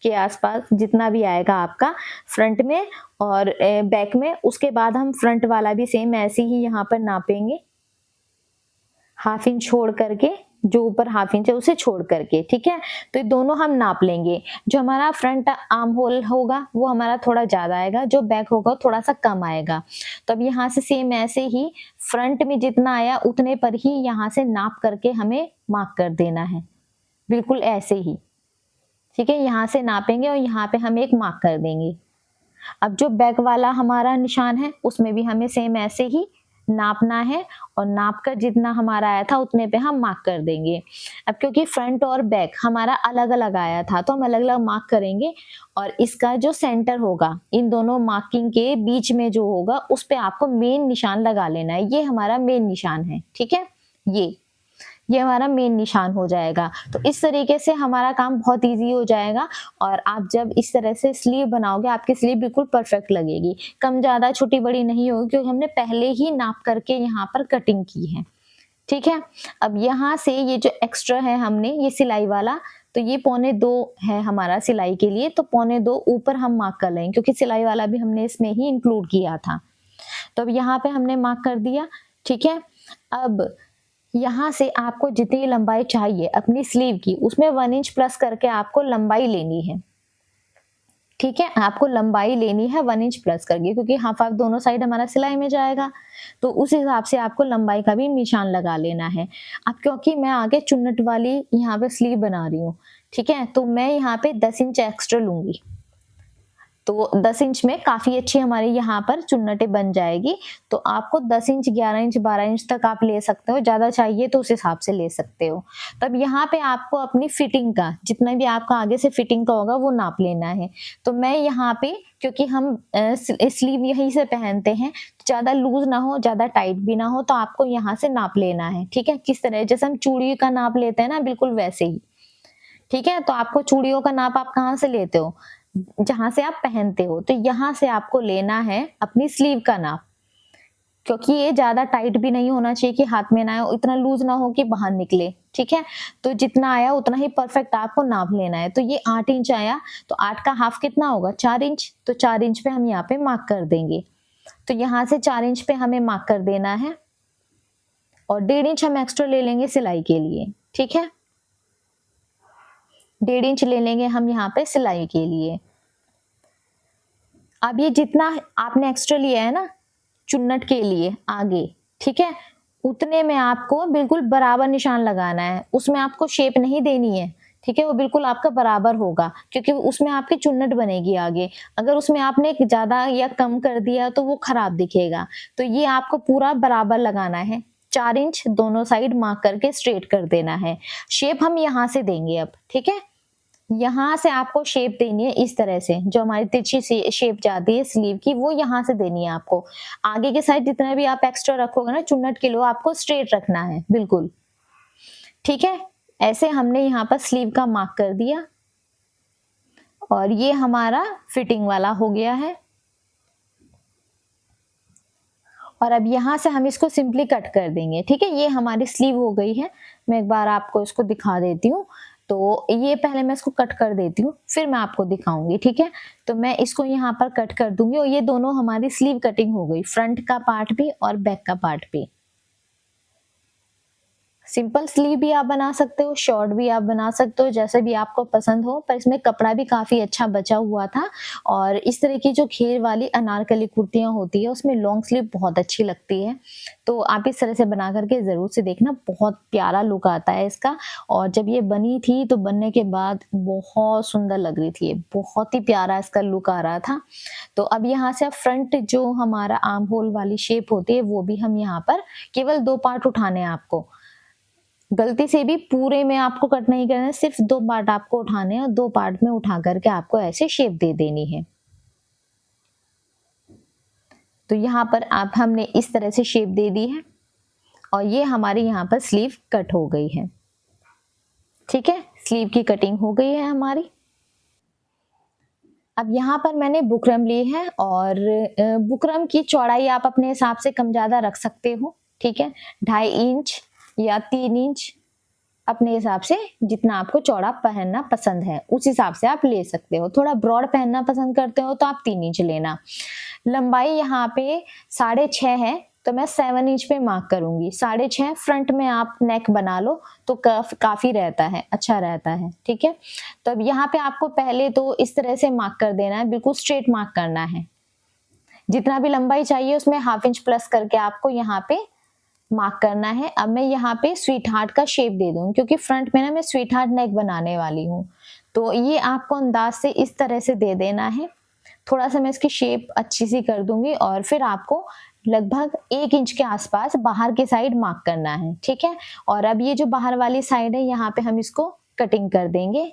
के आसपास जितना भी आएगा आपका फ्रंट में और बैक में, उसके बाद हम फ्रंट वाला भी सेम ऐसे ही यहाँ पर नापेंगे 1/2 इंच छोड़ करके, जो ऊपर 1/2 इंच है उसे छोड़ करके, ठीक है। तो ये दोनों हम नाप लेंगे। जो हमारा फ्रंट आर्म होल होगा वो हमारा थोड़ा ज्यादा आएगा, जो बैक होगा थोड़ा सा कम आएगा। तो अब यहाँ से सेम ऐसे ही फ्रंट में जितना आया उतने पर ही यहाँ से नाप करके हमें मार्क कर देना है, बिल्कुल ऐसे ही, ठीक है। यहाँ से नापेंगे और यहाँ पे हम एक मार्क कर देंगे। अब जो बैक वाला हमारा निशान है उसमें भी हमें सेम ऐसे ही नापना है और नाप कर जितना हमारा आया था उतने पे हम मार्क कर देंगे। अब क्योंकि फ्रंट और बैक हमारा अलग अलग आया था तो हम अलग अलग मार्क करेंगे और इसका जो सेंटर होगा इन दोनों मार्किंग के बीच में जो होगा उस पे आपको मेन निशान लगा लेना है। ये हमारा मेन निशान है, ठीक है, ये हमारा मेन निशान हो जाएगा। तो इस तरीके से हमारा काम बहुत इजी हो जाएगा और आप जब इस तरह से स्लीव बनाओगे आपकी स्लीव बिल्कुल परफेक्ट लगेगी, कम ज़्यादा छोटी बड़ी नहीं होगी क्योंकि हमने पहले ही नाप करके यहाँ पर कटिंग की है, ठीक है। अब यहाँ से ये जो एक्स्ट्रा है हमने ये सिलाई वाला, तो ये 2.25 है हमारा सिलाई के लिए, तो 2.25 ऊपर हम मार्क कर लेंगे क्योंकि सिलाई वाला भी हमने इसमें ही इंक्लूड किया था। तो अब यहाँ पे हमने मार्क कर दिया, ठीक है। अब यहाँ से आपको जितनी लंबाई चाहिए अपनी स्लीव की उसमें 1 इंच प्लस करके आपको लंबाई लेनी है, ठीक है। आपको लंबाई लेनी है 1 इंच प्लस करके क्योंकि हाफ हाफ दोनों साइड हमारा सिलाई में जाएगा, तो उस हिसाब से आपको लंबाई का भी निशान लगा लेना है। अब क्योंकि मैं आगे चुन्नट वाली यहाँ पे स्लीव बना रही हूँ, ठीक है, तो मैं यहाँ पे 10 इंच एक्स्ट्रा लूंगी, तो 10 इंच में काफी अच्छी हमारी यहाँ पर चुन्नटे बन जाएगी। तो आपको 10 इंच 11 इंच 12 इंच तक आप ले सकते हो, ज्यादा चाहिए तो उस हिसाब से ले सकते हो। तब यहाँ पे आपको अपनी फिटिंग का जितना भी आपका आगे से फिटिंग का होगा वो नाप लेना है। तो मैं यहाँ पे क्योंकि हम स्लीव यहीं से पहनते हैं, ज्यादा लूज ना हो ज्यादा टाइट भी ना हो, तो आपको यहाँ से नाप लेना है, ठीक है। किस तरह जैसे हम चूड़ी का नाप लेते हैं ना, बिल्कुल वैसे ही, ठीक है। तो आपको चूड़ियों का नाप आप कहाँ से लेते हो, जहां से आप पहनते हो, तो यहाँ से आपको लेना है अपनी स्लीव का नाप, क्योंकि ये ज्यादा टाइट भी नहीं होना चाहिए कि हाथ में ना आए, इतना लूज ना हो कि बाहर निकले, ठीक है। तो जितना आया उतना ही परफेक्ट आपको नाप लेना है। तो ये 8 इंच आया, तो 8 का हाफ कितना होगा 4 इंच, तो 4 इंच पे हम यहाँ पे मार्क कर देंगे। तो यहाँ से 4 इंच पे हमें मार्क कर देना है और 1.5 इंच हम एक्स्ट्रा ले लेंगे सिलाई के लिए, ठीक है, 1.5 इंच ले लेंगे हम यहाँ पे सिलाई के लिए। अब ये जितना आपने एक्स्ट्रा लिया है ना चुन्नट के लिए आगे, ठीक है, उतने में आपको बिल्कुल बराबर निशान लगाना है, उसमें आपको शेप नहीं देनी है, ठीक है, वो बिल्कुल आपका बराबर होगा क्योंकि उसमें आपकी चुन्नट बनेगी आगे। अगर उसमें आपने ज्यादा या कम कर दिया तो वो खराब दिखेगा। तो ये आपको पूरा बराबर लगाना है, 4 इंच दोनों साइड मार्क करके स्ट्रेट कर देना है। शेप हम यहाँ से देंगे अब, ठीक है, यहाँ से आपको शेप देनी है इस तरह से, जो हमारी तिरछी शेप जाती है स्लीव की वो यहाँ से देनी है आपको। आगे के साइड जितना भी आप एक्स्ट्रा रखोगे ना चुन्नट के लिए आपको स्ट्रेट रखना है बिल्कुल, ठीक है। ऐसे हमने यहाँ पर स्लीव का मार्क कर दिया और ये हमारा फिटिंग वाला हो गया है। और अब यहाँ से हम इसको सिंपली कट कर देंगे, ठीक है। ये हमारी स्लीव हो गई है, मैं एक बार आपको इसको दिखा देती हूँ। तो ये पहले मैं इसको कट कर देती हूँ फिर मैं आपको दिखाऊंगी, ठीक है। तो मैं इसको यहाँ पर कट कर दूंगी और ये दोनों हमारी स्लीव कटिंग हो गई, फ्रंट का पार्ट भी और बैक का पार्ट भी। सिंपल स्लीव भी आप बना सकते हो, शॉर्ट भी आप बना सकते हो, जैसे भी आपको पसंद हो, पर इसमें कपड़ा भी काफी अच्छा बचा हुआ था। और इस तरह की जो घेर वाली अनारकली कुर्तियां होती है उसमें लॉन्ग स्लीव बहुत अच्छी लगती है। तो आप इस तरह से बना करके जरूर से देखना, बहुत प्यारा लुक आता है इसका। और जब ये बनी थी तो बनने के बाद बहुत सुंदर लग रही थी, बहुत ही प्यारा इसका लुक आ रहा था। तो अब यहाँ से फ्रंट जो हमारा आर्म होल वाली शेप होती है वो भी हम यहाँ पर केवल 2 पार्ट उठाने हैं आपको, गलती से भी पूरे में आपको कट नहीं करना है, सिर्फ 2 पार्ट आपको उठाने हैं और 2 पार्ट में उठा करके आपको ऐसे शेप दे देनी है। तो यहाँ पर आप हमने इस तरह से शेप दे दी है और ये हमारी यहाँ पर स्लीव कट हो गई है, ठीक है, स्लीव की कटिंग हो गई है हमारी। अब यहाँ पर मैंने बुकरम ली है और बुकरम की चौड़ाई आप अपने हिसाब से कम ज्यादा रख सकते हो, ठीक है, 2.5 इंच या 3 इंच अपने हिसाब से, जितना आपको चौड़ा पहनना पसंद है उस हिसाब से आप ले सकते हो। थोड़ा ब्रॉड पहनना पसंद करते हो तो आप 3 इंच लेना। लंबाई यहाँ पे 6.5 है तो मैं 7 इंच पे मार्क करूंगी। 6.5 फ्रंट में आप नेक बना लो तो काफी रहता है, अच्छा रहता है, ठीक है। तो अब यहाँ पे आपको पहले तो इस तरह से मार्क कर देना है, बिल्कुल स्ट्रेट मार्क करना है। जितना भी लंबाई चाहिए उसमें 1/2 इंच प्लस करके आपको यहाँ पे मार्क करना है। अब मैं यहाँ पे स्वीट हार्ट का शेप दे दूँ क्योंकि फ्रंट में ना मैं स्वीट हार्ट नेक बनाने वाली हूँ। तो ये आपको अंदाज से इस तरह से दे देना है। थोड़ा सा मैं इसकी शेप अच्छी सी कर दूंगी और फिर आपको लगभग 1 इंच के आसपास बाहर की साइड मार्क करना है, ठीक है। और अब ये जो बाहर वाली साइड है यहाँ पे हम इसको कटिंग कर देंगे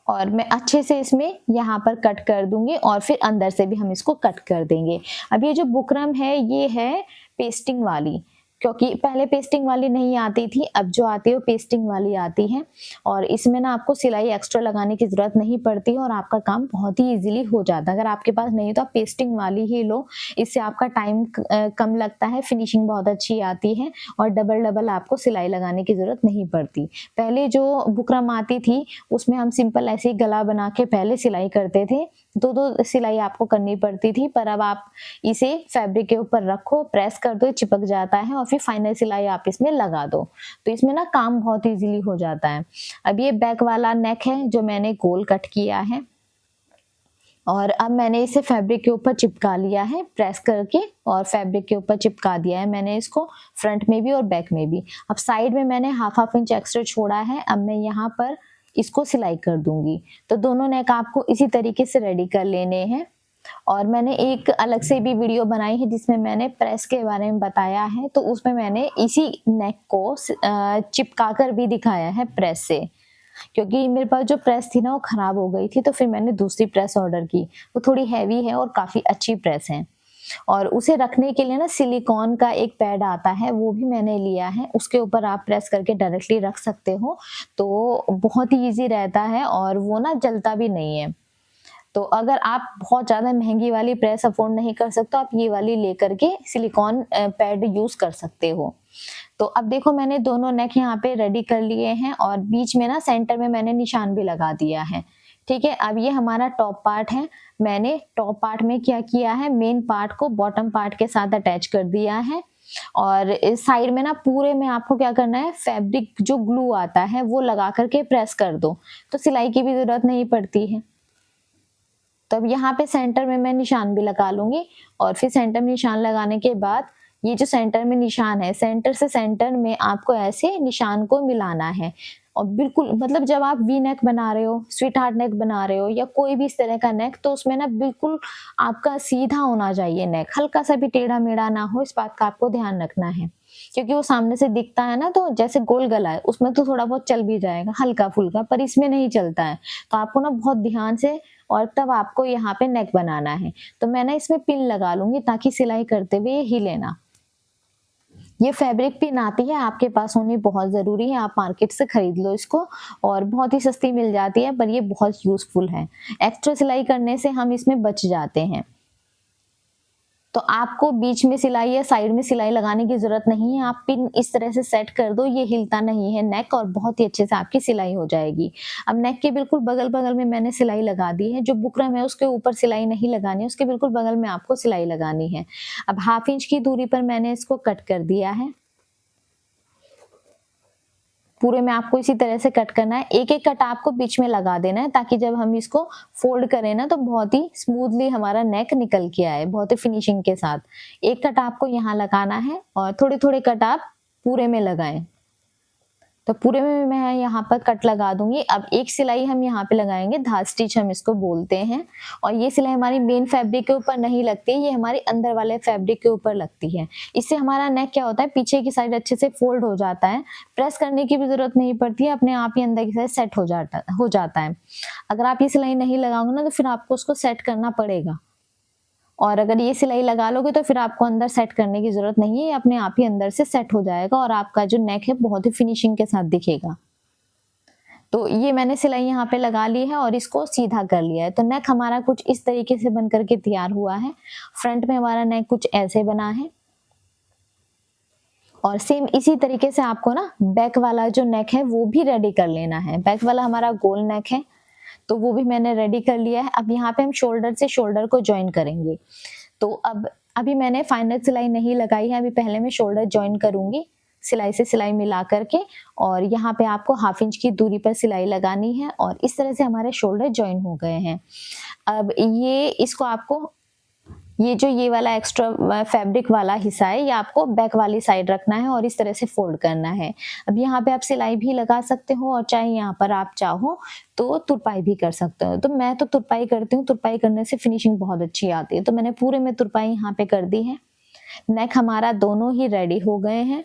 और मैं अच्छे से इसमें यहाँ पर कट कर दूंगी और फिर अंदर से भी हम इसको कट कर देंगे। अब ये जो बुकरम है ये है पेस्टिंग वाली, क्योंकि पहले पेस्टिंग वाली नहीं आती थी, अब जो आती है वो पेस्टिंग वाली आती है और इसमें ना आपको सिलाई एक्स्ट्रा लगाने की ज़रूरत नहीं पड़ती और आपका काम बहुत ही इजीली हो जाता है। अगर आपके पास नहीं तो आप पेस्टिंग वाली ही लो, इससे आपका टाइम कम लगता है, फिनिशिंग बहुत अच्छी आती है और डबल आपको सिलाई लगाने की ज़रूरत नहीं पड़ती। पहले जो बुकरम आती थी उसमें हम सिंपल ऐसे ही गला बना के पहले सिलाई करते थे, दो सिलाई आपको करनी पड़ती थी, पर अब आप इसे फैब्रिक के ऊपर रखो, प्रेस कर दो, चिपक जाता है और फिर फाइनल सिलाई आप इसमें लगा दो, तो इसमें ना काम बहुत इजीली हो जाता है। अब ये बैक वाला नेक है जो मैंने गोल कट किया है और अब मैंने इसे फैब्रिक के ऊपर चिपका लिया है प्रेस करके और फैब्रिक के ऊपर चिपका दिया है मैंने इसको, फ्रंट में भी और बैक में भी। अब साइड में मैंने हाफ इंच एक्स्ट्रा छोड़ा है, अब मैं यहाँ पर इसको सिलाई कर दूंगी। तो दोनों नेक आपको इसी तरीके से रेडी कर लेने हैं और मैंने एक अलग से भी वीडियो बनाई है जिसमें मैंने प्रेस के बारे में बताया है, तो उसमें मैंने इसी नेक को चिपका कर भी दिखाया है प्रेस से, क्योंकि मेरे पास जो प्रेस थी ना वो खराब हो गई थी, तो फिर मैंने दूसरी प्रेस ऑर्डर की। वो थोड़ी हैवी है और काफ़ी अच्छी प्रेस है और उसे रखने के लिए ना सिलिकॉन का एक पैड आता है, वो भी मैंने लिया है, उसके ऊपर आप प्रेस करके डायरेक्टली रख सकते हो, तो बहुत ही ईजी रहता है और वो ना जलता भी नहीं है। तो अगर आप बहुत ज़्यादा महंगी वाली प्रेस अफोर्ड नहीं कर सकते, आप ये वाली लेकर के सिलिकॉन पैड यूज़ कर सकते हो। तो अब देखो मैंने दोनों नेक यहाँ पे रेडी कर लिए हैं और बीच में ना सेंटर में मैंने निशान भी लगा दिया है, ठीक है। अब ये हमारा टॉप पार्ट है, मैंने टॉप पार्ट में क्या किया है, मेन पार्ट को बॉटम पार्ट के साथ अटैच कर दिया है और इस साइड में ना पूरे में आपको क्या करना है, फैब्रिक जो ग्लू आता है वो लगा करके प्रेस कर दो, तो सिलाई की भी जरूरत नहीं पड़ती है। तो अब यहाँ पे सेंटर में मैं निशान भी लगा लूंगी और फिर सेंटर में निशान लगाने के बाद ये जो सेंटर में निशान है, सेंटर से सेंटर में आपको ऐसे निशान को मिलाना है और बिल्कुल मतलब जब आप वी नेक बना रहे हो, स्वीट हार्ट नेक बना रहे हो या कोई भी इस तरह का नेक, तो उसमें ना बिल्कुल आपका सीधा होना चाहिए नेक, हल्का सा भी टेढ़ा मेढ़ा ना हो, इस बात का आपको ध्यान रखना है, क्योंकि वो सामने से दिखता है ना, तो जैसे गोल गला है उसमें तो थोड़ा बहुत चल भी जाएगा हल्का फुल्का, पर इसमें नहीं चलता है, तो आपको ना बहुत ध्यान से और तब आपको यहाँ पे नेक बनाना है। तो मैं ना इसमें पिन लगा लूंगी ताकि सिलाई करते हुए हिले ना। ये फैब्रिक पिन आती है, आपके पास होनी बहुत ज़रूरी है, आप मार्केट से खरीद लो इसको और बहुत ही सस्ती मिल जाती है, पर ये बहुत यूज़फुल है। एक्स्ट्रा सिलाई करने से हम इसमें बच जाते हैं। तो आपको बीच में सिलाई या साइड में सिलाई लगाने की ज़रूरत नहीं है, आप पिन इस तरह से सेट कर दो, ये हिलता नहीं है नेक और बहुत ही अच्छे से आपकी सिलाई हो जाएगी। अब नेक के बिल्कुल बगल-बगल में मैंने सिलाई लगा दी है, जो बुकरम है उसके ऊपर सिलाई नहीं लगानी है, उसके बिल्कुल बगल में आपको सिलाई लगानी है। अब हाफ इंच की दूरी पर मैंने इसको कट कर दिया है, पूरे में आपको इसी तरह से कट करना है, एक एक कट आपको बीच में लगा देना है ताकि जब हम इसको फोल्ड करें ना तो बहुत ही स्मूथली हमारा नेक निकल के आए, बहुत ही फिनिशिंग के साथ। एक कट आपको यहाँ लगाना है और थोड़े थोड़े कट आप पूरे में लगाएं। तो पूरे में मैं यहाँ पर कट लगा दूंगी। अब एक सिलाई हम यहाँ पे लगाएंगे, धात स्टिच हम इसको बोलते हैं, और ये सिलाई हमारी मेन फैब्रिक के ऊपर नहीं लगती, ये हमारी अंदर वाले फैब्रिक के ऊपर लगती है। इससे हमारा नेक क्या होता है, पीछे की साइड अच्छे से फोल्ड हो जाता है, प्रेस करने की भी जरूरत नहीं पड़ती है, अपने आप ही अंदर की साइड सेट हो जाता है। अगर आप ये सिलाई नहीं लगाओगे ना तो फिर आपको उसको सेट करना पड़ेगा, और अगर ये सिलाई लगा लोगे तो फिर आपको अंदर सेट करने की जरूरत नहीं है, अपने आप ही अंदर से सेट हो जाएगा और आपका जो नेक है बहुत ही फिनिशिंग के साथ दिखेगा। तो ये मैंने सिलाई यहाँ पे लगा ली है और इसको सीधा कर लिया है। तो नेक हमारा कुछ इस तरीके से बन करके तैयार हुआ है। फ्रंट में हमारा नेक कुछ ऐसे बना है और सेम इसी तरीके से आपको ना बैक वाला जो नेक है वो भी रेडी कर लेना है। बैक वाला हमारा गोल नेक है तो वो भी मैंने रेडी कर लिया है। अब यहाँ पे हम शोल्डर से शोल्डर को ज्वाइन करेंगे। तो अब अभी मैंने फाइनल सिलाई नहीं लगाई है, अभी पहले मैं शोल्डर ज्वाइन करूंगी सिलाई से सिलाई मिला करके, और यहाँ पे आपको हाफ इंच की दूरी पर सिलाई लगानी है और इस तरह से हमारे शोल्डर ज्वाइन हो गए हैं। अब ये इसको आपको ये वाला एक्स्ट्रा फैब्रिक वाला हिस्सा है, ये आपको बैक वाली साइड रखना है और इस तरह से फोल्ड करना है। अब यहाँ पे आप सिलाई भी लगा सकते हो और चाहे यहाँ पर आप चाहो तो तुरपाई भी कर सकते हो। तो मैं तो तुरपाई करती हूँ, तुरपाई करने से फिनिशिंग बहुत अच्छी आती है। तो मैंने पूरे में तुरपाई यहाँ पे कर दी है। नेक हमारा दोनों ही रेडी हो गए हैं।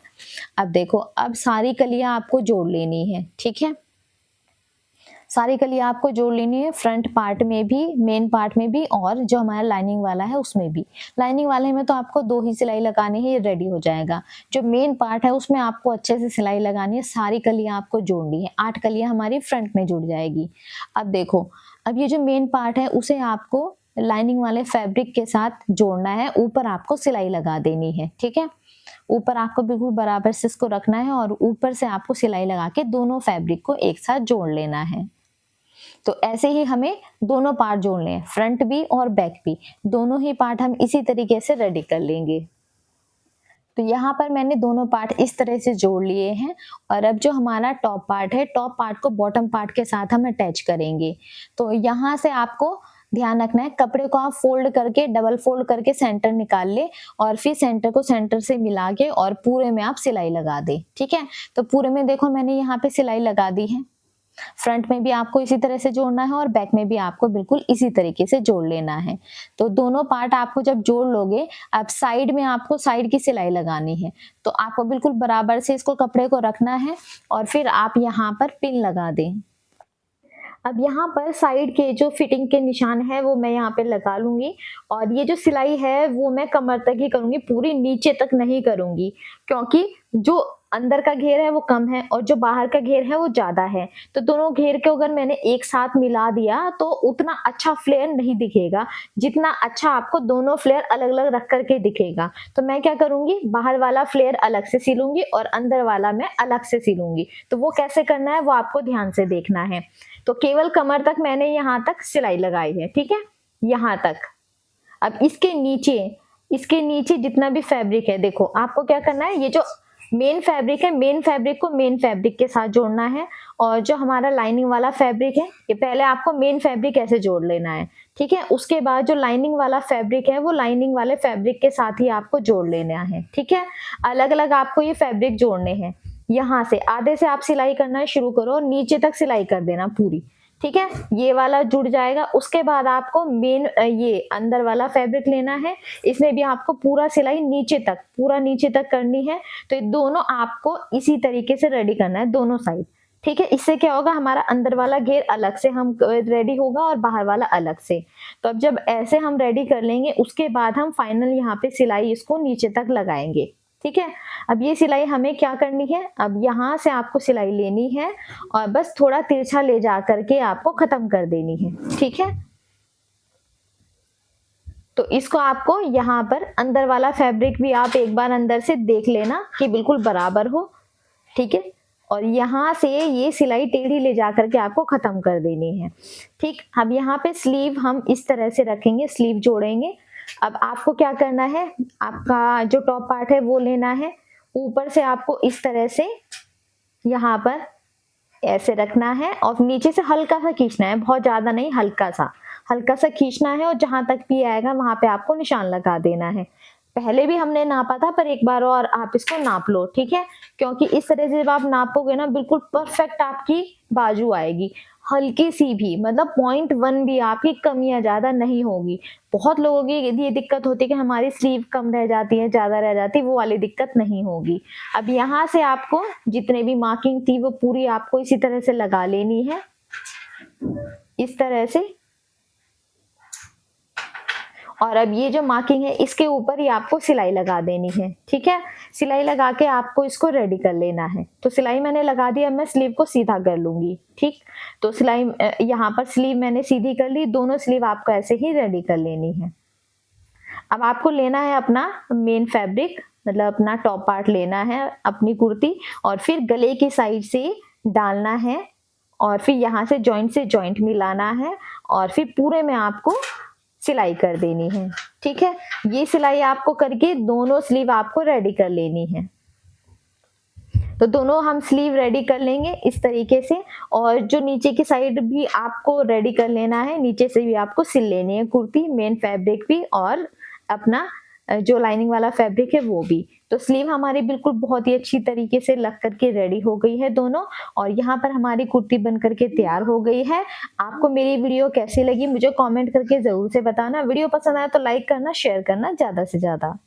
अब देखो, अब सारी कलियां आपको जोड़ लेनी है, ठीक है। सारी कलियां आपको जोड़ लेनी है, फ्रंट पार्ट में भी, मेन पार्ट में भी, और जो हमारा लाइनिंग वाला है उसमें भी। लाइनिंग वाले में तो आपको 2 ही सिलाई लगानी है, ये रेडी हो जाएगा। जो मेन पार्ट है उसमें आपको अच्छे से सिलाई लगानी है, सारी कलियां आपको जोड़नी है। 8 कलियां हमारी फ्रंट में जुड़ जाएगी। अब देखो, अब ये जो मेन पार्ट है उसे आपको लाइनिंग वाले फैब्रिक के साथ जोड़ना है, ऊपर आपको सिलाई लगा देनी है, ठीक है। ऊपर आपको बिल्कुल बराबर से इसको रखना है और ऊपर से आपको सिलाई लगा के दोनों फैब्रिक को एक साथ जोड़ लेना है। तो ऐसे ही हमें दोनों पार्ट जोड़ने हैं, फ्रंट भी और बैक भी, दोनों ही पार्ट हम इसी तरीके से रेडी कर लेंगे। तो यहाँ पर मैंने दोनों पार्ट इस तरह से जोड़ लिए हैं। और अब जो हमारा टॉप पार्ट है, टॉप पार्ट को बॉटम पार्ट के साथ हम अटैच करेंगे। तो यहाँ से आपको ध्यान रखना है, कपड़े को आप फोल्ड करके, डबल फोल्ड करके सेंटर निकाल ले और फिर सेंटर को सेंटर से मिला के और पूरे में आप सिलाई लगा दे, ठीक है। तो पूरे में देखो मैंने यहाँ पे सिलाई लगा दी है। फ्रंट में भी आपको इसी तरह से जोड़ना है और बैक में भी आपको बिल्कुल इसी तरीके से जोड़ लेना है। तो दोनों पार्ट आपको जब जोड़ लोगे, अब साइड में आपको साइड की सिलाई लगानी है। तो आपको बिल्कुल बराबर से इसको कपड़े को रखना है और फिर आप यहाँ पर पिन लगा दें। अब यहाँ पर साइड के जो फिटिंग के निशान है वो मैं यहाँ पे लगा लूंगी। और ये जो सिलाई है वो मैं कमर तक ही करूंगी, पूरी नीचे तक नहीं करूंगी, क्योंकि जो अंदर का घेर है वो कम है और जो बाहर का घेर है वो ज्यादा है। तो दोनों घेर को अगर मैंने एक साथ मिला दिया तो उतना अच्छा फ्लेयर नहीं दिखेगा, जितना अच्छा आपको दोनों फ्लेयर अलग अलग रख करके दिखेगा। तो मैं क्या करूंगी, बाहर वाला फ्लेयर अलग से सिलूंगी और अंदर वाला मैं अलग से सिलूंगी। तो वो कैसे करना है वो आपको ध्यान से देखना है। तो केवल कमर तक मैंने यहाँ तक सिलाई लगाई है, ठीक है, यहाँ तक। अब इसके नीचे जितना भी फैब्रिक है, देखो आपको क्या करना है, ये जो मेन फैब्रिक है, मेन फैब्रिक को मेन फैब्रिक के साथ जोड़ना है। और जो हमारा लाइनिंग वाला फैब्रिक है, ये पहले आपको मेन फैब्रिक ऐसे जोड़ लेना है, ठीक है। उसके बाद जो लाइनिंग वाला फैब्रिक है वो लाइनिंग वाले फैब्रिक के साथ ही आपको जोड़ लेना है, ठीक है। अलग अलग आपको ये फैब्रिक जोड़ने हैं। यहाँ से आधे से आप सिलाई करना शुरू करो और नीचे तक सिलाई कर देना पूरी, ठीक है। ये वाला जुड़ जाएगा। उसके बाद आपको मेन ये अंदर वाला फैब्रिक लेना है, इसमें भी आपको पूरा सिलाई नीचे तक, पूरा नीचे तक करनी है। तो ये दोनों आपको इसी तरीके से रेडी करना है, दोनों साइड, ठीक है। इससे क्या होगा, हमारा अंदर वाला घेर अलग से हम रेडी होगा और बाहर वाला अलग से। तो अब जब ऐसे हम रेडी कर लेंगे, उसके बाद हम फाइनल यहाँ पे सिलाई इसको नीचे तक लगाएंगे, ठीक है। अब ये सिलाई हमें क्या करनी है, अब यहाँ से आपको सिलाई लेनी है और बस थोड़ा तिरछा ले जा करके आपको खत्म कर देनी है, ठीक है। तो इसको आपको यहाँ पर अंदर वाला फैब्रिक भी आप एक बार अंदर से देख लेना कि बिल्कुल बराबर हो, ठीक है। और यहाँ से ये सिलाई टेढ़ी ले जा करके आपको खत्म कर देनी है, ठीक। अब यहाँ पे स्लीव हम इस तरह से रखेंगे, स्लीव जोड़ेंगे। अब आपको क्या करना है, आपका जो टॉप पार्ट है वो लेना है, ऊपर से आपको इस तरह से यहाँ पर ऐसे रखना है और नीचे से हल्का सा खींचना है, बहुत ज्यादा नहीं, हल्का सा खींचना है। और जहां तक भी आएगा वहां पे आपको निशान लगा देना है। पहले भी हमने नापा था, पर एक बार और आप इसको नाप लो, ठीक है। क्योंकि इस तरह से जब आप नापोगे ना, बिल्कुल परफेक्ट आपकी बाजू आएगी, हल्की सी भी, मतलब 0.1 भी आपकी कम या ज्यादा नहीं होगी। बहुत लोगों की ये दिक्कत होती है कि हमारी स्लीव कम रह जाती है, ज्यादा रह जाती है, वो वाली दिक्कत नहीं होगी। अब यहाँ से आपको जितने भी मार्किंग थी वो पूरी आपको इसी तरह से लगा लेनी है, इस तरह से। और अब ये जो मार्किंग है इसके ऊपर ही आपको सिलाई लगा देनी है, ठीक है। सिलाई लगा के आपको इसको रेडी कर लेना है। तो सिलाई मैंने लगा दी, अब मैं स्लीव को सीधा कर लूंगी, ठीक। तो सिलाई यहाँ पर स्लीव मैंने सीधी कर ली, दोनों स्लीव आपको ऐसे ही रेडी कर लेनी है। अब आपको लेना है अपना मेन फैब्रिक, मतलब अपना टॉप पार्ट लेना है, अपनी कुर्ती, और फिर गले की साइड से डालना है और फिर यहाँ से जॉइंट मिलाना है और फिर पूरे में आपको सिलाई कर देनी है, ठीक है। ये सिलाई आपको करके दोनों स्लीव आपको रेडी कर लेनी है। तो दोनों हम स्लीव रेडी कर लेंगे इस तरीके से। और जो नीचे की साइड भी आपको रेडी कर लेना है, नीचे से भी आपको सिल लेनी है कुर्ती, मेन फैब्रिक भी और अपना जो लाइनिंग वाला फैब्रिक है वो भी। तो स्लीव हमारी बिल्कुल बहुत ही अच्छी तरीके से लग करके रेडी हो गई है दोनों, और यहाँ पर हमारी कुर्ती बन करके तैयार हो गई है। आपको मेरी वीडियो कैसी लगी मुझे कमेंट करके जरूर से बताना। वीडियो पसंद आया तो लाइक करना, शेयर करना ज्यादा से ज्यादा।